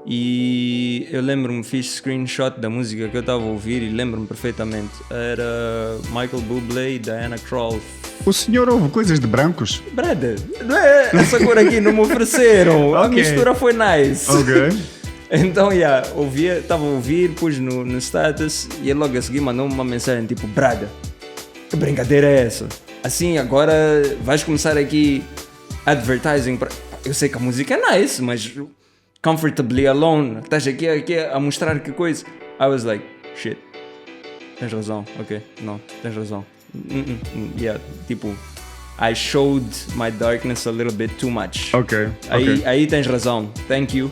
E eu lembro-me, fiz screenshot da música que eu estava a ouvir e lembro-me perfeitamente. Era Michael Bublé e Diana Krall. O senhor ouve coisas de brancos? Brother, não é essa cor aqui, não me ofereceram. A Ok. mistura foi nice. Ok. Então, estava a ouvir, pus no status e ele logo a seguir mandou-me uma mensagem tipo: Brada, que brincadeira é essa? Assim, agora vais começar aqui advertising para... Eu sei que a música é nice, mas comfortably alone, estás aqui a mostrar que coisa. I was like, shit, tens razão, ok, não, tens razão. Yeah, tipo, I showed my darkness a little bit too much. Ok. Aí tens razão, thank you.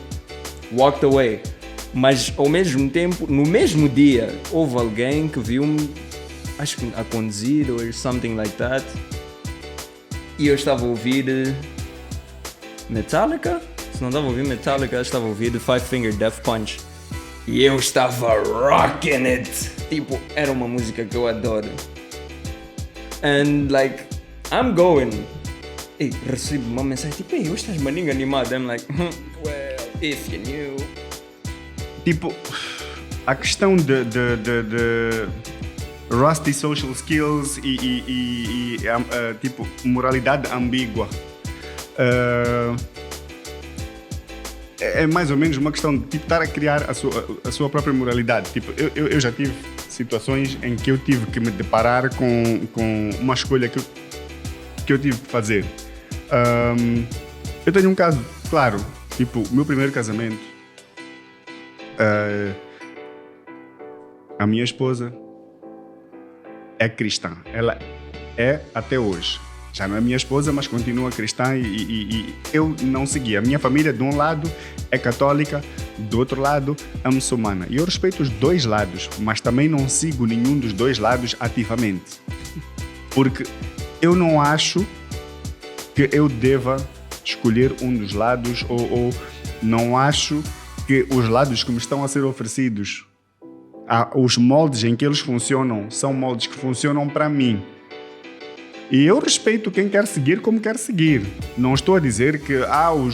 Walked away. Mas ao mesmo tempo, no mesmo dia, houve alguém que viu-me, acho que a conduzir or something like that, e eu estava a ouvir Metallica. Se não estava a ouvir Metallica, estava a ouvir The Five Finger Death Punch. E eu estava rocking it. Tipo, era uma música que eu adoro. And like, I'm going. E recebi uma mensagem tipo, ei, hoje estás maninho animado. I'm like, well, if you knew. Tipo, a questão de rusty social skills e tipo, moralidade ambígua é mais ou menos uma questão de tipo, estar a criar a sua própria moralidade. Tipo, eu já tive situações em que eu tive que me deparar com uma escolha que eu tive que fazer. Eu tenho um caso, claro, tipo, o meu primeiro casamento, a minha esposa é cristã. Ela é até hoje. Já não é minha esposa, mas continua cristã e eu não segui. A minha família, de um lado, é católica, do outro lado, é muçulmana. E eu respeito os dois lados, mas também não sigo nenhum dos dois lados ativamente. Porque eu não acho que eu deva escolher um dos lados ou não acho que os lados que me estão a ser oferecidos, os moldes em que eles funcionam, são moldes que funcionam para mim. E eu respeito quem quer seguir como quer seguir. Não estou a dizer que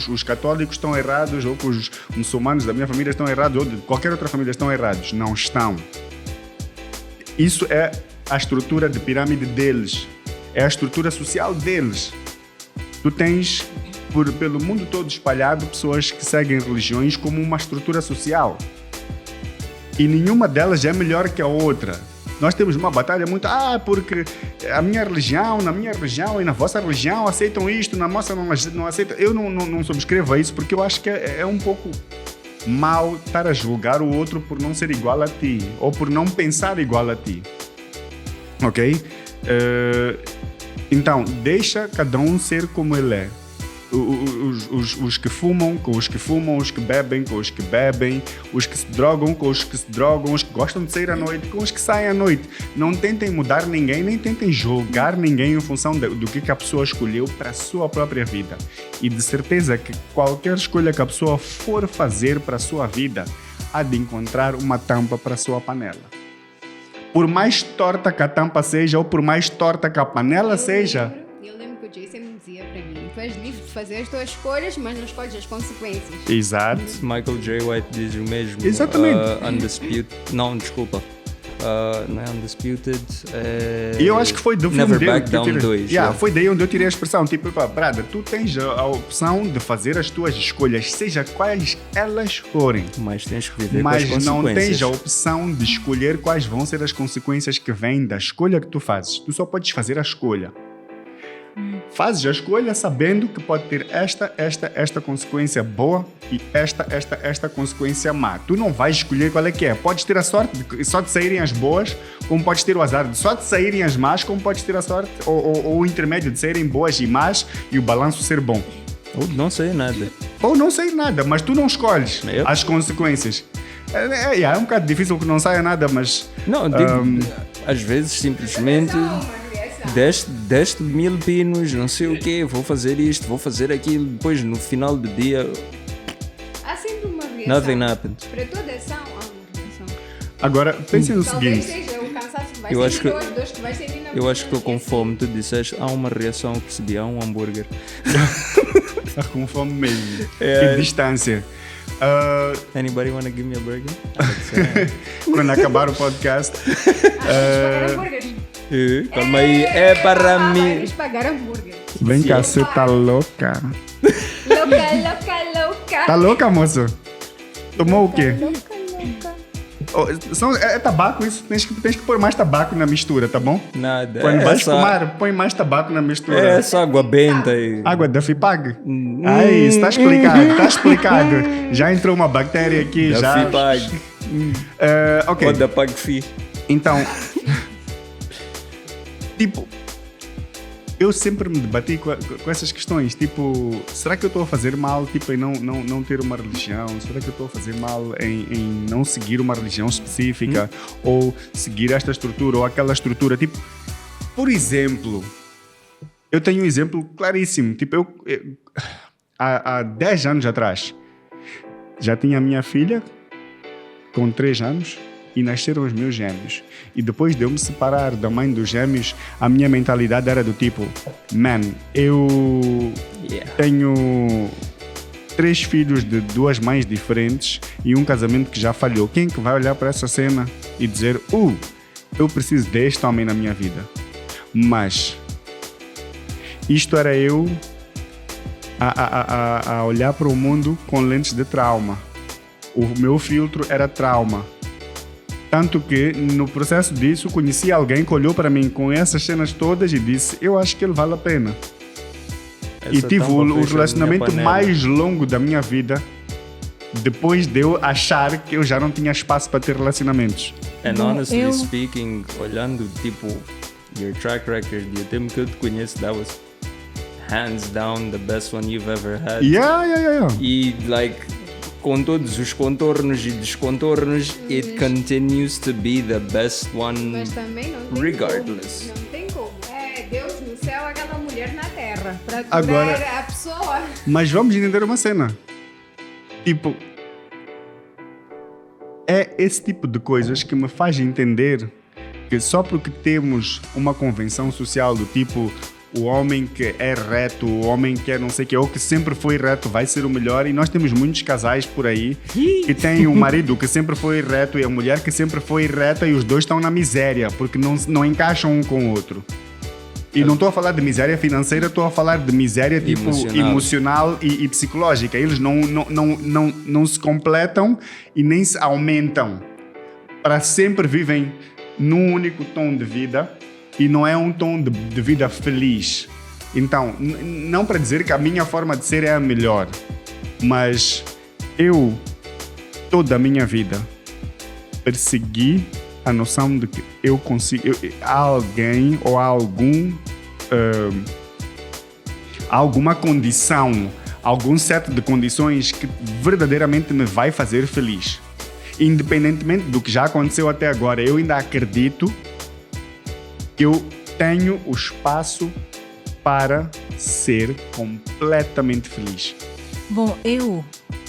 os católicos estão errados ou que os muçulmanos da minha família estão errados ou de qualquer outra família estão errados. Não estão. Isso é a estrutura de pirâmide deles. É a estrutura social deles. Tu tens, pelo mundo todo espalhado, pessoas que seguem religiões como uma estrutura social. E nenhuma delas é melhor que a outra. Nós temos uma batalha muito... porque a minha religião, na minha religião e na vossa religião aceitam isto, na nossa não aceitam. Eu não subscrevo a isso porque eu acho que é um pouco mal estar a julgar o outro por não ser igual a ti ou por não pensar igual a ti. Ok? Então, deixa cada um ser como ele é. Os que fumam com os que fumam, os que bebem com os que bebem, os que se drogam com os que se drogam, os que gostam de sair à noite com os que saem à noite. Não tentem mudar ninguém, nem tentem julgar ninguém em função do que a pessoa escolheu para a sua própria vida. E de certeza que qualquer escolha que a pessoa for fazer para a sua vida, há de encontrar uma tampa para a sua panela. Por mais torta que a tampa seja ou por mais torta que a panela seja... Eu lembro que o Jason me dizia para mim: tu és livre de fazer as tuas escolhas, mas não escolhes as consequências. Exato. Michael J. White diz o mesmo. Exatamente. Undisputed. Não, desculpa. Não é Undisputed. E eu acho que foi do filme Never dele Back que Down eu tirei. 2. Foi daí onde eu tirei a expressão. Tipo, brada, tu tens a opção de fazer as tuas escolhas, seja quais elas forem. Mas tens que viver Mas com as não consequências. tens a opção de escolher quais vão ser as consequências que vêm da escolha que tu fazes. Tu só podes fazer a escolha. Fazes a escolha sabendo que pode ter esta consequência boa e esta consequência má. Tu não vais escolher qual é que é. Podes ter a sorte só de saírem as boas, como podes ter o azar de só de saírem as más, como podes ter a sorte ou o intermédio de saírem boas e más e o balanço ser bom. Ou não sei nada. Ou não sair nada, mas tu não escolhes Eu? as consequências. É um bocado difícil que não saia nada, mas... Não, digo, às vezes simplesmente deste 1000 pinos, não sei o quê, vou fazer isto, vou fazer aquilo, depois no final do dia, Há sempre uma reação. nothing happened. Para toda ação, há uma reação. Agora, pensem no Talvez seguinte. seja o cansaço que vais Eu acho sentir que- hoje, dores que vais sentir na Eu acho que estou com assim. fome, tu disseste, há uma reação, eu percebi, há um hambúrguer. Está com fome mesmo. É. Que distância. Anybody wanna give me a burger? Alex, Quando acabar o podcast, Pagar hambúrguer. calma aí, é para mim. Vais pagar hambúrguer. vem cá, você tá louca? Louca. Tá louca, moço? Tomou o quê? Louca. É tabaco isso? Tens que pôr mais tabaco na mistura, tá bom? Nada, Quando é vais só, fumar, põe mais tabaco na mistura. é só água benta e... Água da FIPAG? Aí, está explicado. Já entrou uma bactéria aqui, Da já. FIPAG, Ok, ou da PagFi. então... tipo... Eu sempre me debati com essas questões, tipo, será que eu estou a fazer mal tipo, em não ter uma religião? Será que eu estou a fazer mal em não seguir uma religião específica? Ou seguir esta estrutura ou aquela estrutura? Tipo, por exemplo, eu tenho um exemplo claríssimo. Tipo, há 10 anos atrás, já tinha a minha filha com 3 anos e nasceram os meus gêmeos. E depois de eu me separar da mãe dos gêmeos, a minha mentalidade era do tipo, man, eu tenho 3 filhos de 2 mães diferentes e um casamento que já falhou. Quem que vai olhar para essa cena e dizer, eu preciso deste homem na minha vida? Mas isto era eu a olhar para o mundo com lentes de trauma. O meu filtro era trauma. Tanto que, no processo disso, conheci alguém que olhou para mim com essas cenas todas e disse, eu acho que ele vale a pena. E tive o relacionamento mais longo da minha vida depois de eu achar que eu já não tinha espaço para ter relacionamentos. And Bom, honestly speaking, olhando tipo your track record e o tempo que eu te conheço, that was hands down the best one you've ever had. Yeah. E like com todos os contornos e descontornos, it continues to be the best one. Mas também não tem Regardless. como. Não tem como. É Deus no céu, aquela mulher mulher na Terra para Agora- curar a pessoa. Mas vamos entender uma cena. Tipo, é esse tipo de coisas que me faz entender que só porque temos uma convenção social do tipo o homem que é reto, o homem que é não sei o que, ou que sempre foi reto vai ser o melhor, e nós temos muitos casais por aí que têm o marido que sempre foi reto e a mulher que sempre foi reta e os dois estão na miséria porque não encaixam um com o outro. E não estou a falar de miséria financeira, estou a falar de miséria tipo emocional e psicológica. Eles não se completam e nem se aumentam. Para sempre vivem num único tom de vida e não é um tom de vida feliz. Então, não para dizer que a minha forma de ser é a melhor, mas eu, toda a minha vida, persegui a noção de que eu consigo, há alguém ou há alguma condição, algum set de condições que verdadeiramente me vai fazer feliz. Independentemente do que já aconteceu até agora, eu ainda acredito que eu tenho o espaço para ser completamente feliz. Bom, eu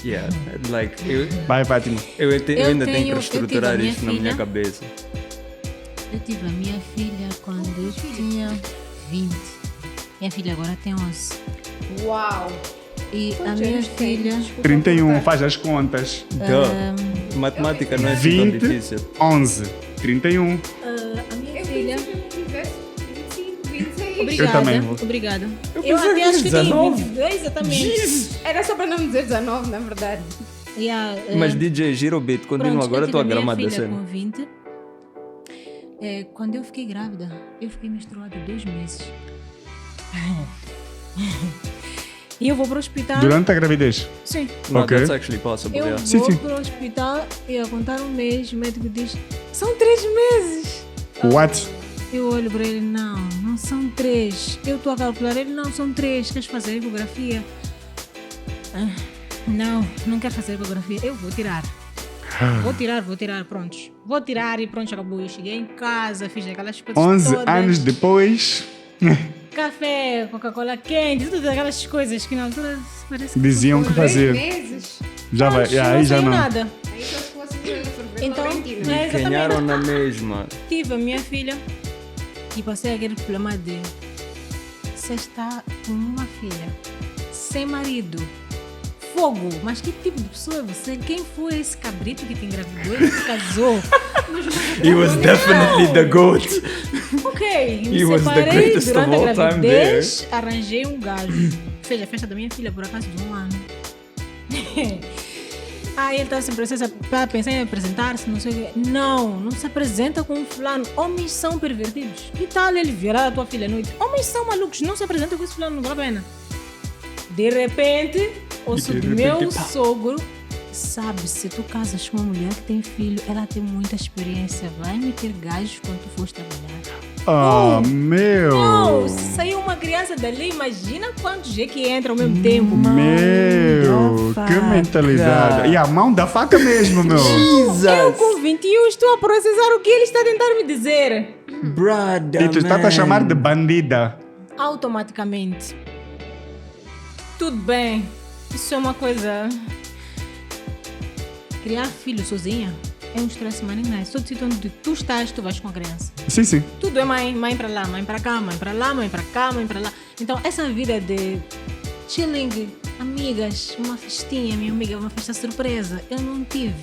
Yeah, like, eu Vai, Fátima. ainda tenho tenho- que estruturar eu tive a isto na minha minha filha. cabeça. Eu tive a minha filha quando eu tinha 20. Minha filha agora tem 11. Uau! E a Quantos minha anos tem? filha... Desculpa 31, perguntar. faz as contas. Matemática não é assim tão 20, difícil. 11, 31. a minha Eu filha... pensei que eu tivesse 25, 26. Obrigada, também vou. obrigada. Eu pensei até que acho que tenho 19. 22, exatamente. Era só para não me dizer 19, na verdade. Yeah, Mas DJ Girobit, continua pronto, agora, eu estou a tive minha gramar da filha cena. com 20. Quando eu fiquei grávida, eu fiquei menstruada 2 meses. E eu vou para o hospital. Durante a gravidez. Sim. No, Ok. that's actually possible, Eu yeah. Sim, vou sim. para o hospital e a contar um mês, o médico diz: são 3 meses. What? Eu olho para ele: não são 3. Eu estou a calcular, ele: não, são 3. Queres fazer ecografia? Não quero fazer ecografia. Eu vou tirar. Vou tirar, prontos. Vou tirar e pronto, acabou. Eu cheguei em casa, fiz aquelas coisas 11 todas. anos depois, Café, Coca-Cola quente, todas aquelas coisas que na altura parece que... diziam que 3 fazer. meses. Já vai, Prontos, aí já saiu não. nada. Aí só se fosse ferver Então, Valentina. Ganharam exatamente. na mesma. Tive a minha filha e passei aquele problema de você está com uma filha, sem marido, fogo, mas que tipo de pessoa é você? Quem foi esse cabrito que te engravidou e que casou? He was definitely the GOAT. Ok, me He was the separei greatest of durante a all time gravidez, arranjei um gajo. Fez a festa da minha filha por acaso de 1 ano. Aí ele estava sempre a pensar em apresentar-se, não sei o quê. Não se apresenta com um fulano. Homens são pervertidos. Que tal ele virar a tua filha à noite? Homens são malucos, não se apresenta com esse fulano, não vale a pena. De repente, ouço do meu sogro, sabe, se tu casas com uma mulher que tem filho, ela tem muita experiência, vai meter gajos quando tu fores trabalhar. Oh, meu! Não, saiu uma criança dali, imagina quantos é que entra ao mesmo tempo. Meu, da que faca. mentalidade. E a mão da faca mesmo, meu. Eu com 21 estou a processar o que ele está a tentar me dizer. Brother, E tu está a chamar de bandida. Automaticamente. Tudo bem, isso é uma coisa... Criar filho sozinha é um estresse maninho. Todo sítio onde tu estás, tu vais com a criança. Sim, sim. Tudo é mãe para lá, mãe para cá, mãe para lá, mãe para cá, mãe para lá. Então, essa vida de chilling, amigas, uma festinha, minha amiga, uma festa surpresa, eu não tive.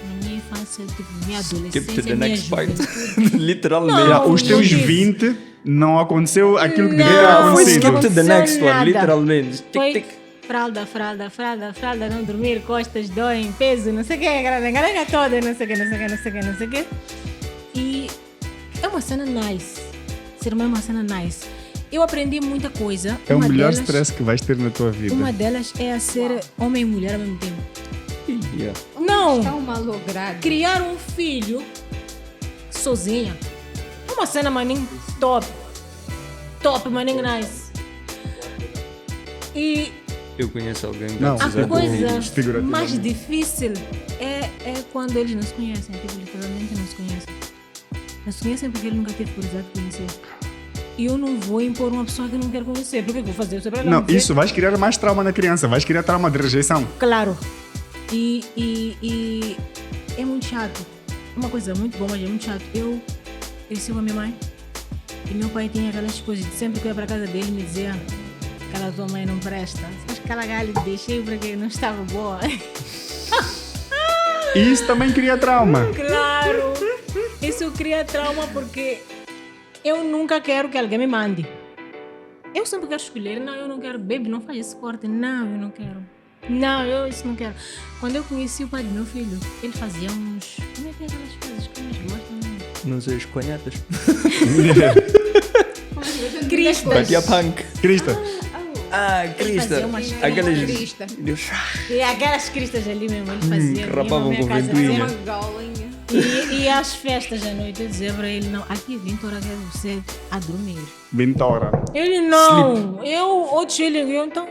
Na minha infância, eu tive minha adolescência, Skip to the minha next part. juventude. Literalmente. Não. Yeah, os teus não disse. 20 não aconteceu aquilo que Não, devia ter Foi Não skip acontecido. to the next aconteceu one, nada. literalmente. Foi Tic, tic. fralda, não dormir, costas doem, peso, não sei o que, garanga toda, não sei o que. E é uma cena nice. Ser mãe é uma cena nice. Eu aprendi muita coisa. É o Uma melhor delas- stress que vais ter na tua vida. Uma delas é a ser homem e mulher ao mesmo tempo. Yeah. Não! Está uma lograda. Criar um filho sozinha. É uma cena, maninho, top. Top, maninho, nice. E Eu conheço alguém que Não, vai a precisar de coisa filhos. figurativamente. mais difícil é quando eles não se conhecem. Tipo, literalmente não se conhecem. Não se conhecem porque ele nunca teve curiosidade de conhecer. eu não vou impor uma pessoa que eu não quero conhecer. Por que eu vou fazer? Você vai lá Não, dizer, isso vais criar mais trauma na criança, vais criar trauma de rejeição. Claro. E é muito chato. Uma coisa muito boa, mas é muito chato. Eu cresci com a minha mãe e meu pai tinha aquelas coisas de sempre que eu ia para casa dele me dizia: aquela tua mãe não presta. Acho que aquela galha deixei porque não estava boa. E isso também cria trauma. Claro. Isso cria trauma porque eu nunca quero que alguém me mande. Eu sempre quero escolher. Não, eu não quero. Baby, não faz esse corte. Não, eu não quero. Não, eu isso não quero. Quando eu conheci o pai do meu filho, ele fazia uns... Como é que é aquelas coisas que eles gostam? Não sei, esconhatas. Cristas. Batia punk. Crista. Crista. fazia umas Aquelas... Crista. E aquelas cristas ali mesmo, ele fazia. rapavam vinha com pra minha casa, ventoinha. Uma golinha. E às festas à noite eu dizia para ele: não, aqui 20 horas quero você a dormir. Ventora. Ele não. Eu, o chilling, eu então,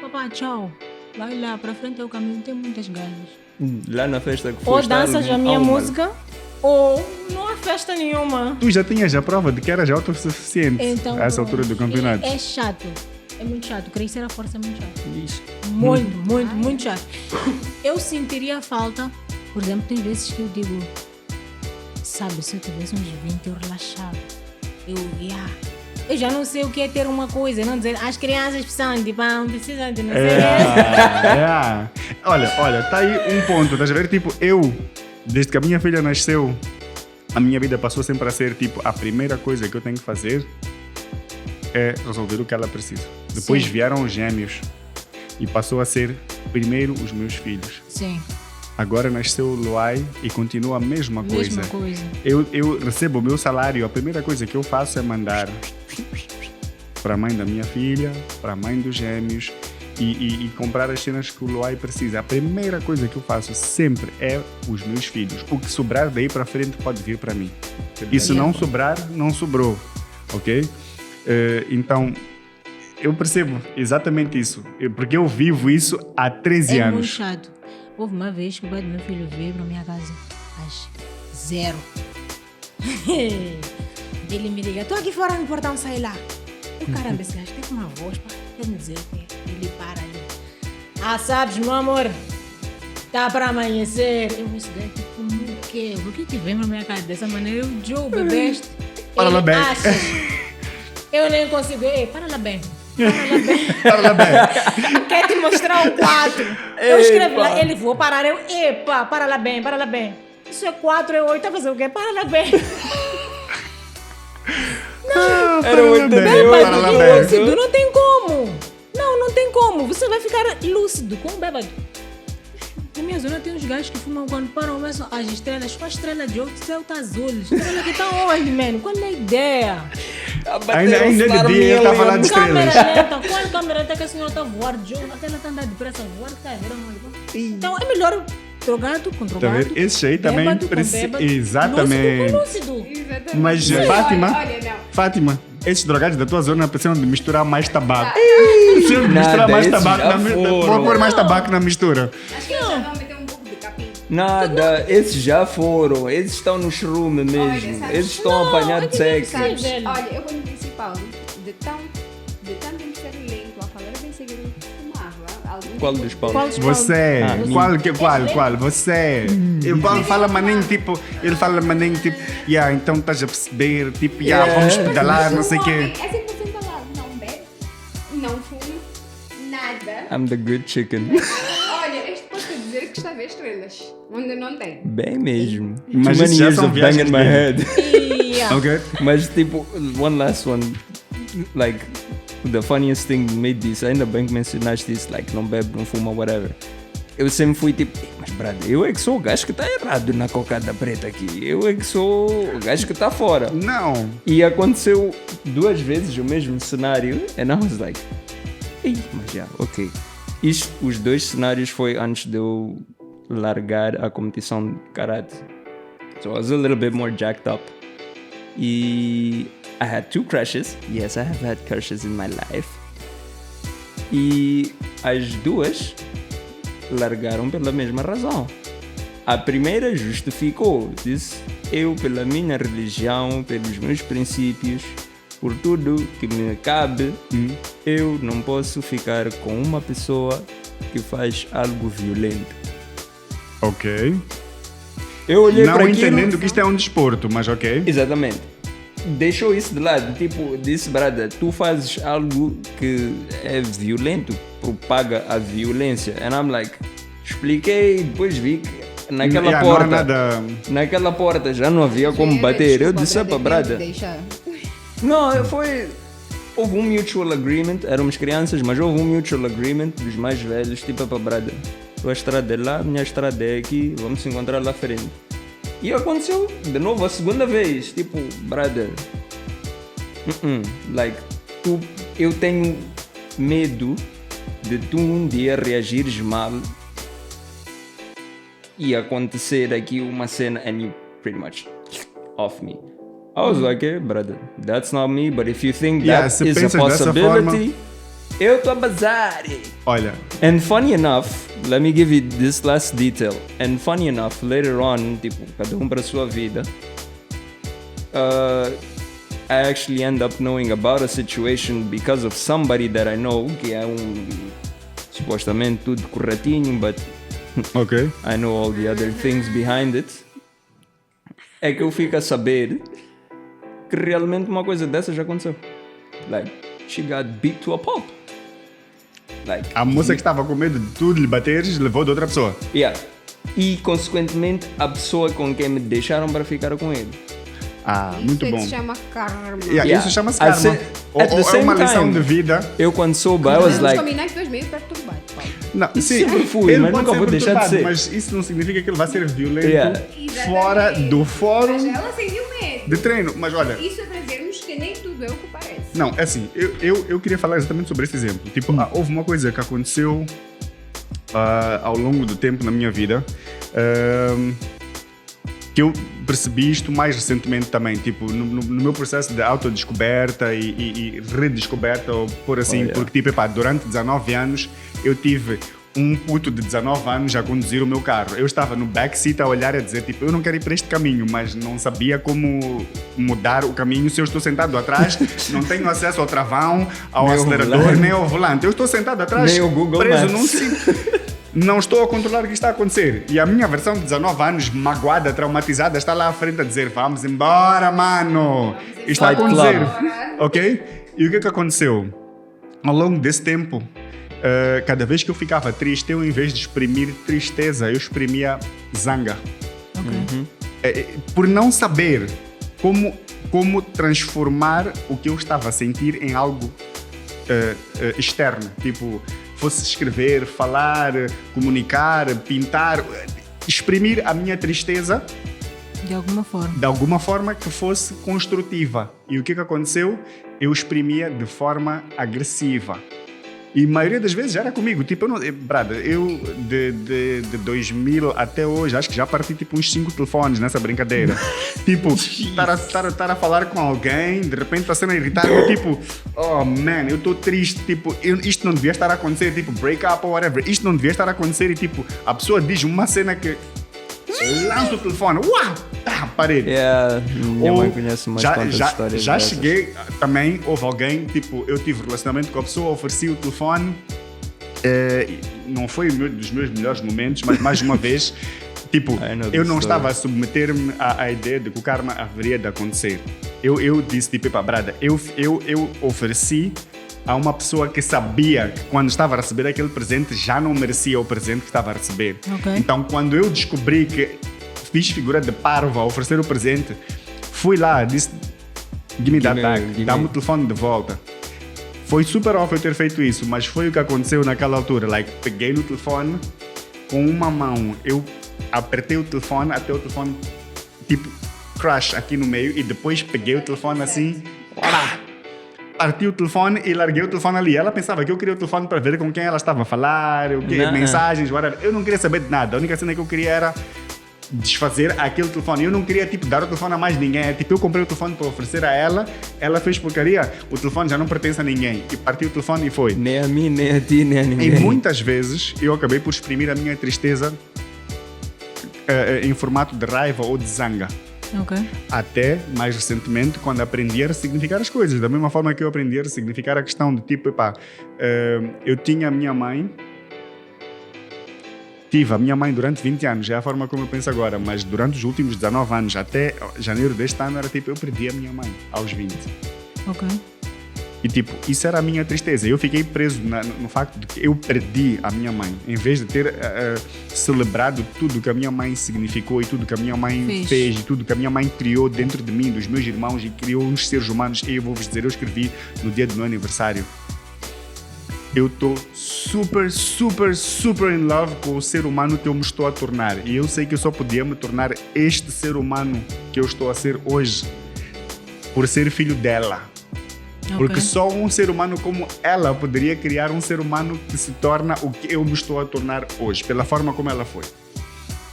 papai, tchau. Vai lá, para frente é o caminho, tem muitas galhas. Lá na festa que Ou foste... danças a minha uma. música, ou não há festa nenhuma. Tu já tinhas a prova de que eras autossuficiente Então, a essa pronto. altura do campeonato. É chato. É muito chato. Crescer a força é muito chato. Isso. Muito chato. Eu sentiria falta, por exemplo, tem vezes que eu digo, sabe, se eu tivesse uns 20 eu relaxava. Eu já não sei o que é ter uma coisa, não dizer, as crianças precisam de pão, precisam de não sei o quê. Olha, tá aí um ponto, estás a ver? Tipo, eu, desde que a minha filha nasceu, a minha vida passou sempre a ser, tipo, a primeira coisa que eu tenho que fazer é resolver o que ela precisa. Depois Sim. vieram os gêmeos e passou a ser primeiro os meus filhos. Sim, Agora nasceu o Luai e continua a mesma coisa. mesma coisa. Eu recebo o meu salário, a primeira coisa que eu faço é mandar para a mãe da minha filha, para a mãe dos gêmeos e comprar as cenas que o Luai precisa. A primeira coisa que eu faço sempre é os meus filhos. O que sobrar daí para frente pode vir para mim. E se não sobrar, não sobrou, ok? Então, eu percebo exatamente isso, porque eu vivo isso há 13 É muito anos. chato. Houve uma vez que o pai do meu filho veio para minha casa às 0. Ele me liga, estou aqui fora no portão, sai lá. Eu, caramba, esse gajo tem uma voz para me dizer que ele para ali. Sabes, meu amor, tá para amanhecer. Eu, esse gajo, como o quê? Por que vem para minha casa dessa maneira? Eu, Joe, bebeste. Para lá bem. Eu nem consigo. Ei, para lá bem. Fala bem. Quer te mostrar o 4. Eu escrevo lá, ele vou parar. Eu, epa, para lá bem, para lá bem. Isso é 4, é 8, tá fazendo o quê? Para lá bem. Era o 88. Para lá bem. Lúcido, não tem como. Não tem como. Você vai ficar lúcido com um bêbado. Na minha zona tem uns gajos que fumam quando param, começam as estrelas. Qual a estrela de outro? O céu tá azul. Estrela que tá onde, mano? Qual é a ideia? Ainda de dia ele estava lá de estrelas. Câmera lenta, qual câmera lenta que a senhora está a voar? Até ela está andando depressa a voar, tá vendo? Então é melhor drogado com Tá drogado. vendo? Esse aí também bêbado com precisa. bêbado, Exatamente. Lúcido com lúcido. Exatamente. Mas, Sim. Fátima, Olha, não. Fátima, esses drogados da tua zona precisam de misturar mais tabaco. Precisam de misturar Nada, mais esses tabaco já na mistura. foram. Vou pôr mais tabaco na mistura. Acho que eles já vão meter um pouco de capim. Nada, esses já foram. Esses estão no shroom mesmo. Olha, sabe- Esses estão a apanhar de sexo. Sabes, velho. olha, eu quando conheci Paulo, de tanto me ser lento a falar, eu pensei que ele fumava. Algum Qual tipo dos de- Paulos? Você, Ah, qual? Você. Ele fala maninho tipo, yeah, então estás a perceber, tipo, yeah, vamos pedalar, não sei o quê. É 100% falado. Não bebe, não fuma, nada. I'm the good chicken. Olha, este pode dizer que está a ver estrelas, onde não tem. Bem mesmo. Mas Too isso many já years são of banging viagens my dele. head. Yeah. Ok? Mas tipo, one last one. Like, the funniest thing made this, ainda bem que mencionaste isso, like, não bebe, não fuma, whatever. Eu sempre fui tipo, mas brother, eu é que sou o gajo que está errado na cocada preta aqui. Eu é que sou o gajo que está fora. Não. E aconteceu 2 vezes o mesmo cenário, and I was like, ei, mas já, ok. Isto, os 2 cenários foi antes de eu largar a competição de karate. So I was a little bit more jacked up. E I had 2 crushes. Yes, I have had crushes in my life. E as 2 largaram pela mesma razão. A primeira justificou, disse, eu pela minha religião, pelos meus princípios, por tudo que me cabe, eu não posso ficar com uma pessoa que faz algo violento. Ok. Eu olhei para Não aquilo... entendendo que isto é um desporto, mas ok. Exatamente. Deixou isso de lado, tipo, disse, brother, tu fazes algo que é violento, propaga a violência. And I'm like, expliquei, depois vi que naquela porta, Não há nada... naquela porta já não havia como Sim, bater. Eu desculpa, disse, para brother. Deixa. Não, houve um mutual agreement, éramos crianças, mas houve um mutual agreement dos mais velhos, tipo, para brother, tua estrada é lá, minha estrada é aqui, vamos se encontrar lá frente. E aconteceu de novo a segunda vez, tipo, brother, like, eu tenho medo de tu um dia reagires mal e acontecer aqui uma cena and you pretty much off me. I was like, hey, brother, that's not me, but if you think that se is a pensas dessa possibility, eu tô a bazar. Olha, And funny enough, let me give you this last detail. And funny enough, later on, tipo, cada para a sua vida, I actually end up knowing about a situation because of somebody that I know, que é supostamente tudo corretinho, but ok. I know all the other things behind it. É que eu fico a saber que realmente uma coisa dessa já aconteceu. Like, she got beat to a pulp. Like, A moça que estava com medo de tudo lhe bateres levou de outra pessoa. yeah. E, consequentemente, a pessoa com quem me deixaram para ficar com ele. Muito Isso bom. se chama karma. Yeah, Yeah. Isso chama-se At karma. the Ou at the é same uma lição time, de vida. Eu, quando soube, I was Vamos like, combinar que tu és meio perturbado, Paulo. Não, sim, sempre fui, ele mas pode nunca ser vou deixar de perturbado, ser. Mas isso não significa que ele vai ser violento Yeah. fora do Mas fórum ela sentiu medo. de treino. Mas olha, Isso é para dizermos que nem tudo é o que parece. não, é assim, eu queria falar exatamente sobre esse exemplo. Tipo, houve uma coisa que aconteceu ao longo do tempo na minha vida que eu percebi isto mais recentemente também, tipo, no meu processo de autodescoberta e redescoberta, ou por assim, porque tipo, epá, durante 19 anos eu tive um puto de 19 anos a conduzir o meu carro. Eu estava no backseat a olhar e a dizer, tipo, eu não quero ir para este caminho, mas não sabia como mudar o caminho se eu estou sentado atrás, não tenho acesso ao travão, ao Nem ao acelerador, volante. nem ao volante. Eu estou sentado atrás, Nem ao Google preso Maps. num sítio. Não estou a controlar o que está a acontecer. E a minha versão de 19 anos, magoada, traumatizada, está lá à frente a dizer, vamos embora, mano. Isto está a Fight acontecer. Club. Ok? E o que aconteceu? Ao longo desse tempo, cada vez que eu ficava triste, eu, em vez de exprimir tristeza, eu exprimia zanga. Por não saber como transformar o que eu estava a sentir em algo externo. Tipo, fosse escrever, falar, comunicar, pintar, exprimir a minha tristeza De alguma forma. de alguma forma que fosse construtiva. E o que aconteceu? Eu exprimia de forma agressiva. E a maioria das vezes era comigo. Tipo, eu de 2000 até hoje, acho que já parti tipo uns 5 telefones nessa brincadeira. Tipo, estar a falar com alguém, de repente está sendo irritado, tipo, oh man, eu estou triste, tipo, isto não devia estar a acontecer, tipo, break up ou whatever, isto não devia estar a acontecer e tipo, a pessoa diz uma cena que lança o telefone, uau, tá, parede. Yeah, minha Ou mãe conhece umas quantas histórias já dessas. cheguei, também houve alguém, tipo, eu tive relacionamento com a pessoa, ofereci o telefone, não foi dos meus melhores momentos, mas mais uma vez, tipo, I know eu this não story. estava a submeter-me à ideia de que o karma haveria de acontecer. Eu disse, tipo, epá, brada, eu ofereci a uma pessoa que sabia que quando estava a receber aquele presente já não merecia o presente que estava a receber. Ok. Então, quando eu descobri que fiz figura de parva a oferecer o presente, fui lá, disse, give me that back, dá-me o telefone de volta. Foi super off eu ter feito isso, mas foi o que aconteceu naquela altura. Like, peguei no telefone, com uma mão, eu apertei o telefone até o telefone, tipo, crash aqui no meio, e depois peguei o telefone assim, parti o telefone e larguei o telefone ali. Ela pensava que eu queria o telefone para ver com quem ela estava a falar, o quê, Não. mensagens, whatever. Eu não queria saber de nada. A única cena que eu queria era desfazer aquele telefone. Eu não queria, tipo, dar o telefone a mais ninguém. Tipo, eu comprei o telefone para oferecer a ela, ela fez porcaria, o telefone já não pertence a ninguém. E partiu o telefone e foi. Nem a mim, nem a ti, nem a E ninguém. muitas vezes eu acabei por exprimir a minha tristeza em formato de raiva ou de zanga. Ok. Até, mais recentemente, quando aprendi a significar as coisas. Da mesma forma que eu aprendi a significar a questão de tipo, eu tinha a minha mãe, tive a minha mãe durante 20 anos, é a forma como eu penso agora, mas durante os últimos 19 anos, até janeiro deste ano, era tipo, eu perdi a minha mãe aos 20. Ok. E tipo, isso era a minha tristeza. Eu fiquei preso no facto de que eu perdi a minha mãe. Em vez de ter celebrado tudo que a minha mãe significou e tudo que a minha mãe fez e tudo que a minha mãe criou dentro de mim, dos meus irmãos, e criou uns seres humanos. E eu vou-vos dizer, eu escrevi no dia do meu aniversário. Eu estou super, super, super in love com o ser humano que eu me estou a tornar. E eu sei que eu só podia me tornar este ser humano que eu estou a ser hoje por ser filho dela. Porque só um ser humano como ela poderia criar um ser humano que se torna o que eu me estou a tornar hoje, pela forma como ela foi.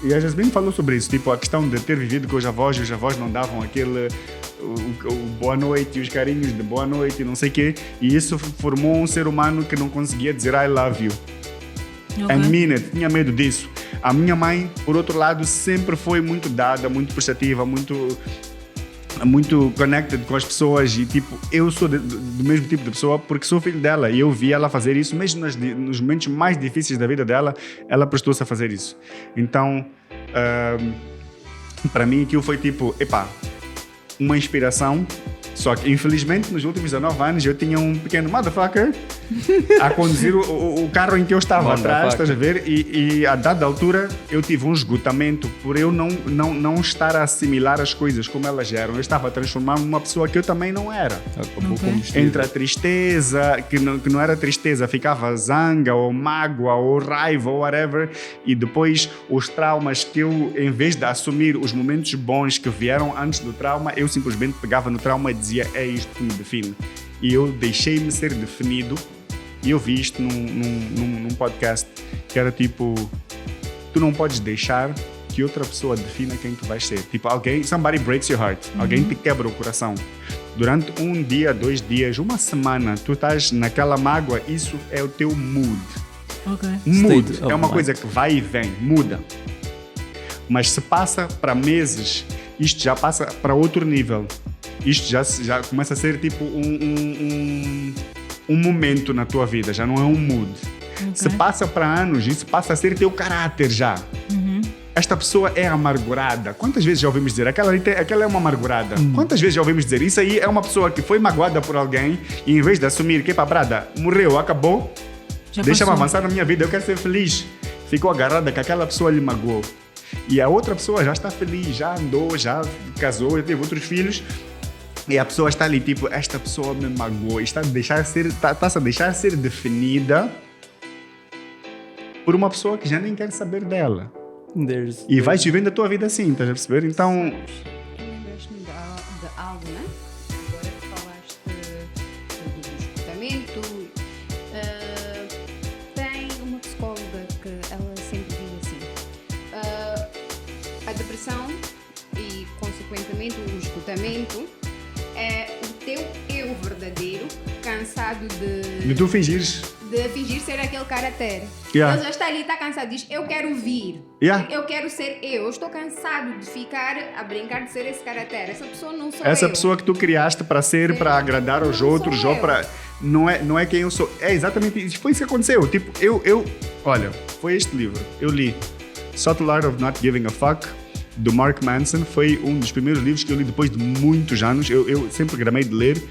E a Jasmine falou sobre isso, tipo a questão de ter vivido com os avós, e os avós não davam aquele o boa noite e os carinhos de boa noite e não sei o quê, e isso formou um ser humano que não conseguia dizer I love you. I mean it, tinha medo disso. A minha mãe, por outro lado, sempre foi muito dada, muito prestativa, muito connected com as pessoas, e tipo, eu sou do mesmo tipo de pessoa porque sou filho dela e eu vi ela fazer isso, mesmo nos momentos mais difíceis da vida dela, ela prestou-se a fazer isso. Então, para mim aquilo foi tipo, uma inspiração. Só que, infelizmente, nos últimos 19 anos, eu tinha um pequeno motherfucker a conduzir o carro em que eu estava atrás, estás a ver? E a dada altura, eu tive um esgotamento por eu não estar a assimilar as coisas como elas eram. Eu estava a transformar numa pessoa que eu também não era. Entre a tristeza, que não era tristeza, ficava zanga, ou mágoa, ou raiva, ou whatever. E depois, os traumas que eu, em vez de assumir os momentos bons que vieram antes do trauma, eu simplesmente pegava no trauma e dizia, é isto que me define. E eu deixei-me ser definido. E eu vi isto num podcast que era tipo, tu não podes deixar que outra pessoa defina quem tu vais ser. Tipo, somebody breaks your heart. Alguém te quebra o coração. Durante um dia, 2 dias, uma semana, tu estás naquela mágoa, isso é o teu mood. Mood é uma coisa que vai e vem, muda. Mas se passa para meses, isto já passa para outro nível. Isto já começa a ser tipo um momento na tua vida, já não é um mood. Se passa para anos, isso passa a ser teu caráter já. Esta pessoa é amargurada. Quantas vezes já ouvimos dizer, aquela é uma amargurada? Quantas vezes já ouvimos dizer, isso aí é uma pessoa que foi magoada por alguém e em vez de assumir que, brada, morreu, acabou, deixa-me avançar na minha vida, eu quero ser feliz. Ficou agarrada que aquela pessoa lhe magoou. E a outra pessoa já está feliz, já andou, já casou, já teve outros filhos. E a pessoa está ali, tipo, esta pessoa me magoou. Está-se a deixar ser definida por uma pessoa que já nem quer saber dela. E vais vivendo a tua vida assim, estás a perceber? Então... Lembraste-me de algo, né? Agora que falaste do esgotamento. Tem uma psicóloga que ela sempre diz assim. A depressão e, consequentemente, o esgotamento é o teu eu verdadeiro, cansado de tu fingires. De fingir ser aquele caráter. Yeah. Ele já está ali, está cansado, diz, eu quero vir. Yeah. Eu quero ser eu estou cansado de ficar a brincar de ser esse caráter. Essa pessoa não sou Essa eu. pessoa que tu criaste para ser, para agradar aos outros, ou para... Não é quem eu sou. É exatamente isso. Foi isso que aconteceu. Tipo, olha, foi este livro. Eu li Subtle Art of Not Giving a Fuck, do Mark Manson. Foi um dos primeiros livros que eu li depois de muitos anos. Eu sempre gramei de ler.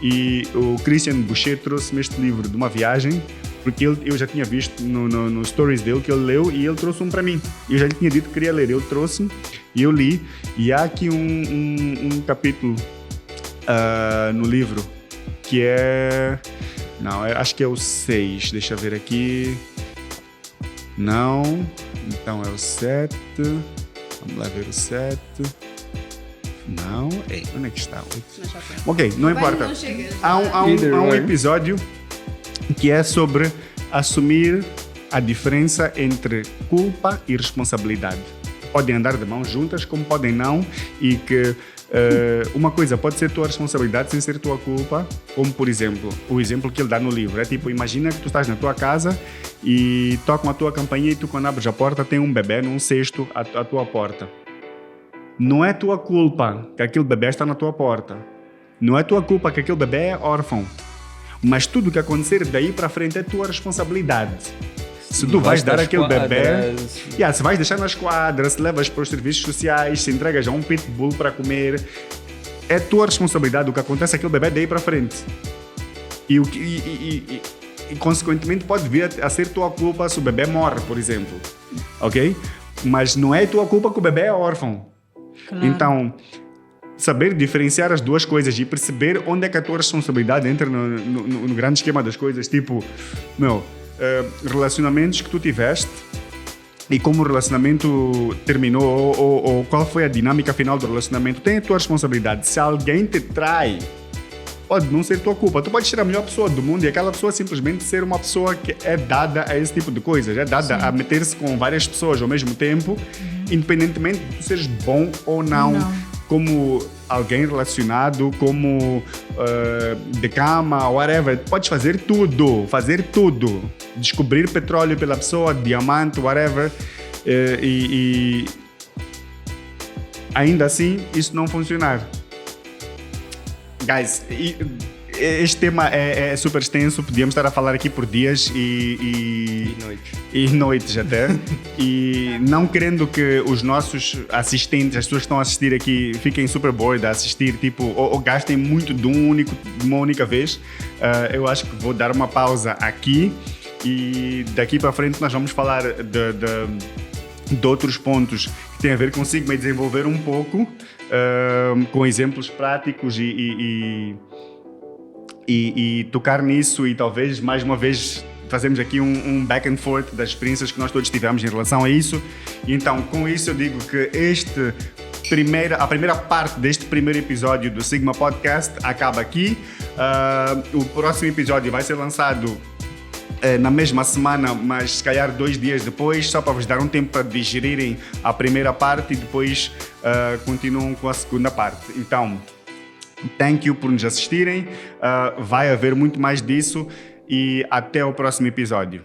E o Christian Boucher trouxe-me este livro de uma viagem, porque eu já tinha visto no stories dele que ele leu e ele trouxe um para mim. Eu já lhe tinha dito que queria ler. Ele trouxe-me e eu li. E há aqui um capítulo no livro que é... Não, acho que é o 6. Deixa eu ver aqui. Não. Então é o 7. Vamos lá ver o 7. Não. Ei, onde é que está? Ok, não importa. Há um episódio que é sobre assumir a diferença entre culpa e responsabilidade. Podem andar de mãos juntas, como podem não, e que uma coisa pode ser tua responsabilidade sem ser tua culpa, como por exemplo, o exemplo que ele dá no livro. É tipo, imagina que tu estás na tua casa e tocam a tua campainha e tu, quando abres a porta, tem um bebê num cesto à tua porta. Não é tua culpa que aquele bebê está na tua porta. Não é tua culpa que aquele bebê é órfão. Mas tudo que acontecer daí para frente é tua responsabilidade. Se tu vais dar aquele bebê, se vais deixar na esquadra, se levas para os serviços sociais, se entregas a um pitbull para comer, é tua responsabilidade o que acontece aquele bebê daí para frente. E consequentemente pode vir a ser tua culpa se o bebê morre, por exemplo. Ok? Mas não é tua culpa que o bebê é órfão. Claro. Então, saber diferenciar as duas coisas e perceber onde é que a tua responsabilidade entra no grande esquema das coisas. Tipo, relacionamentos que tu tiveste e como o relacionamento terminou ou qual foi a dinâmica final do relacionamento, tem a tua responsabilidade. Se alguém te trai, pode não ser tua culpa. Tu podes ser a melhor pessoa do mundo e aquela pessoa simplesmente ser uma pessoa que é dada a esse tipo de coisas, é dada a meter-se com várias pessoas ao mesmo tempo, independentemente de tu seres bom ou não. Como alguém relacionado, como de cama, whatever. Podes fazer tudo. Descobrir petróleo pela pessoa, diamante, whatever. E ainda assim, isso não funcionar. Guys, este tema é super extenso, podíamos estar a falar aqui por dias e noites até. E não querendo que os nossos assistentes, as pessoas que estão a assistir aqui, fiquem super bored a assistir, tipo, ou gastem muito de uma única vez, eu acho que vou dar uma pausa aqui e daqui para frente nós vamos falar de outros pontos que têm a ver com Sigma e desenvolver um pouco com exemplos práticos e tocar nisso e talvez mais uma vez fazemos aqui um back and forth das experiências que nós todos tivemos em relação a isso. E então, com isso eu digo que a primeira parte deste primeiro episódio do Sigma Podcast acaba aqui. O próximo episódio vai ser lançado na mesma semana, mas se calhar 2 dias depois, só para vos dar um tempo para digerirem a primeira parte e depois continuam com a segunda parte. Então, thank you por nos assistirem, vai haver muito mais disso e até o próximo episódio.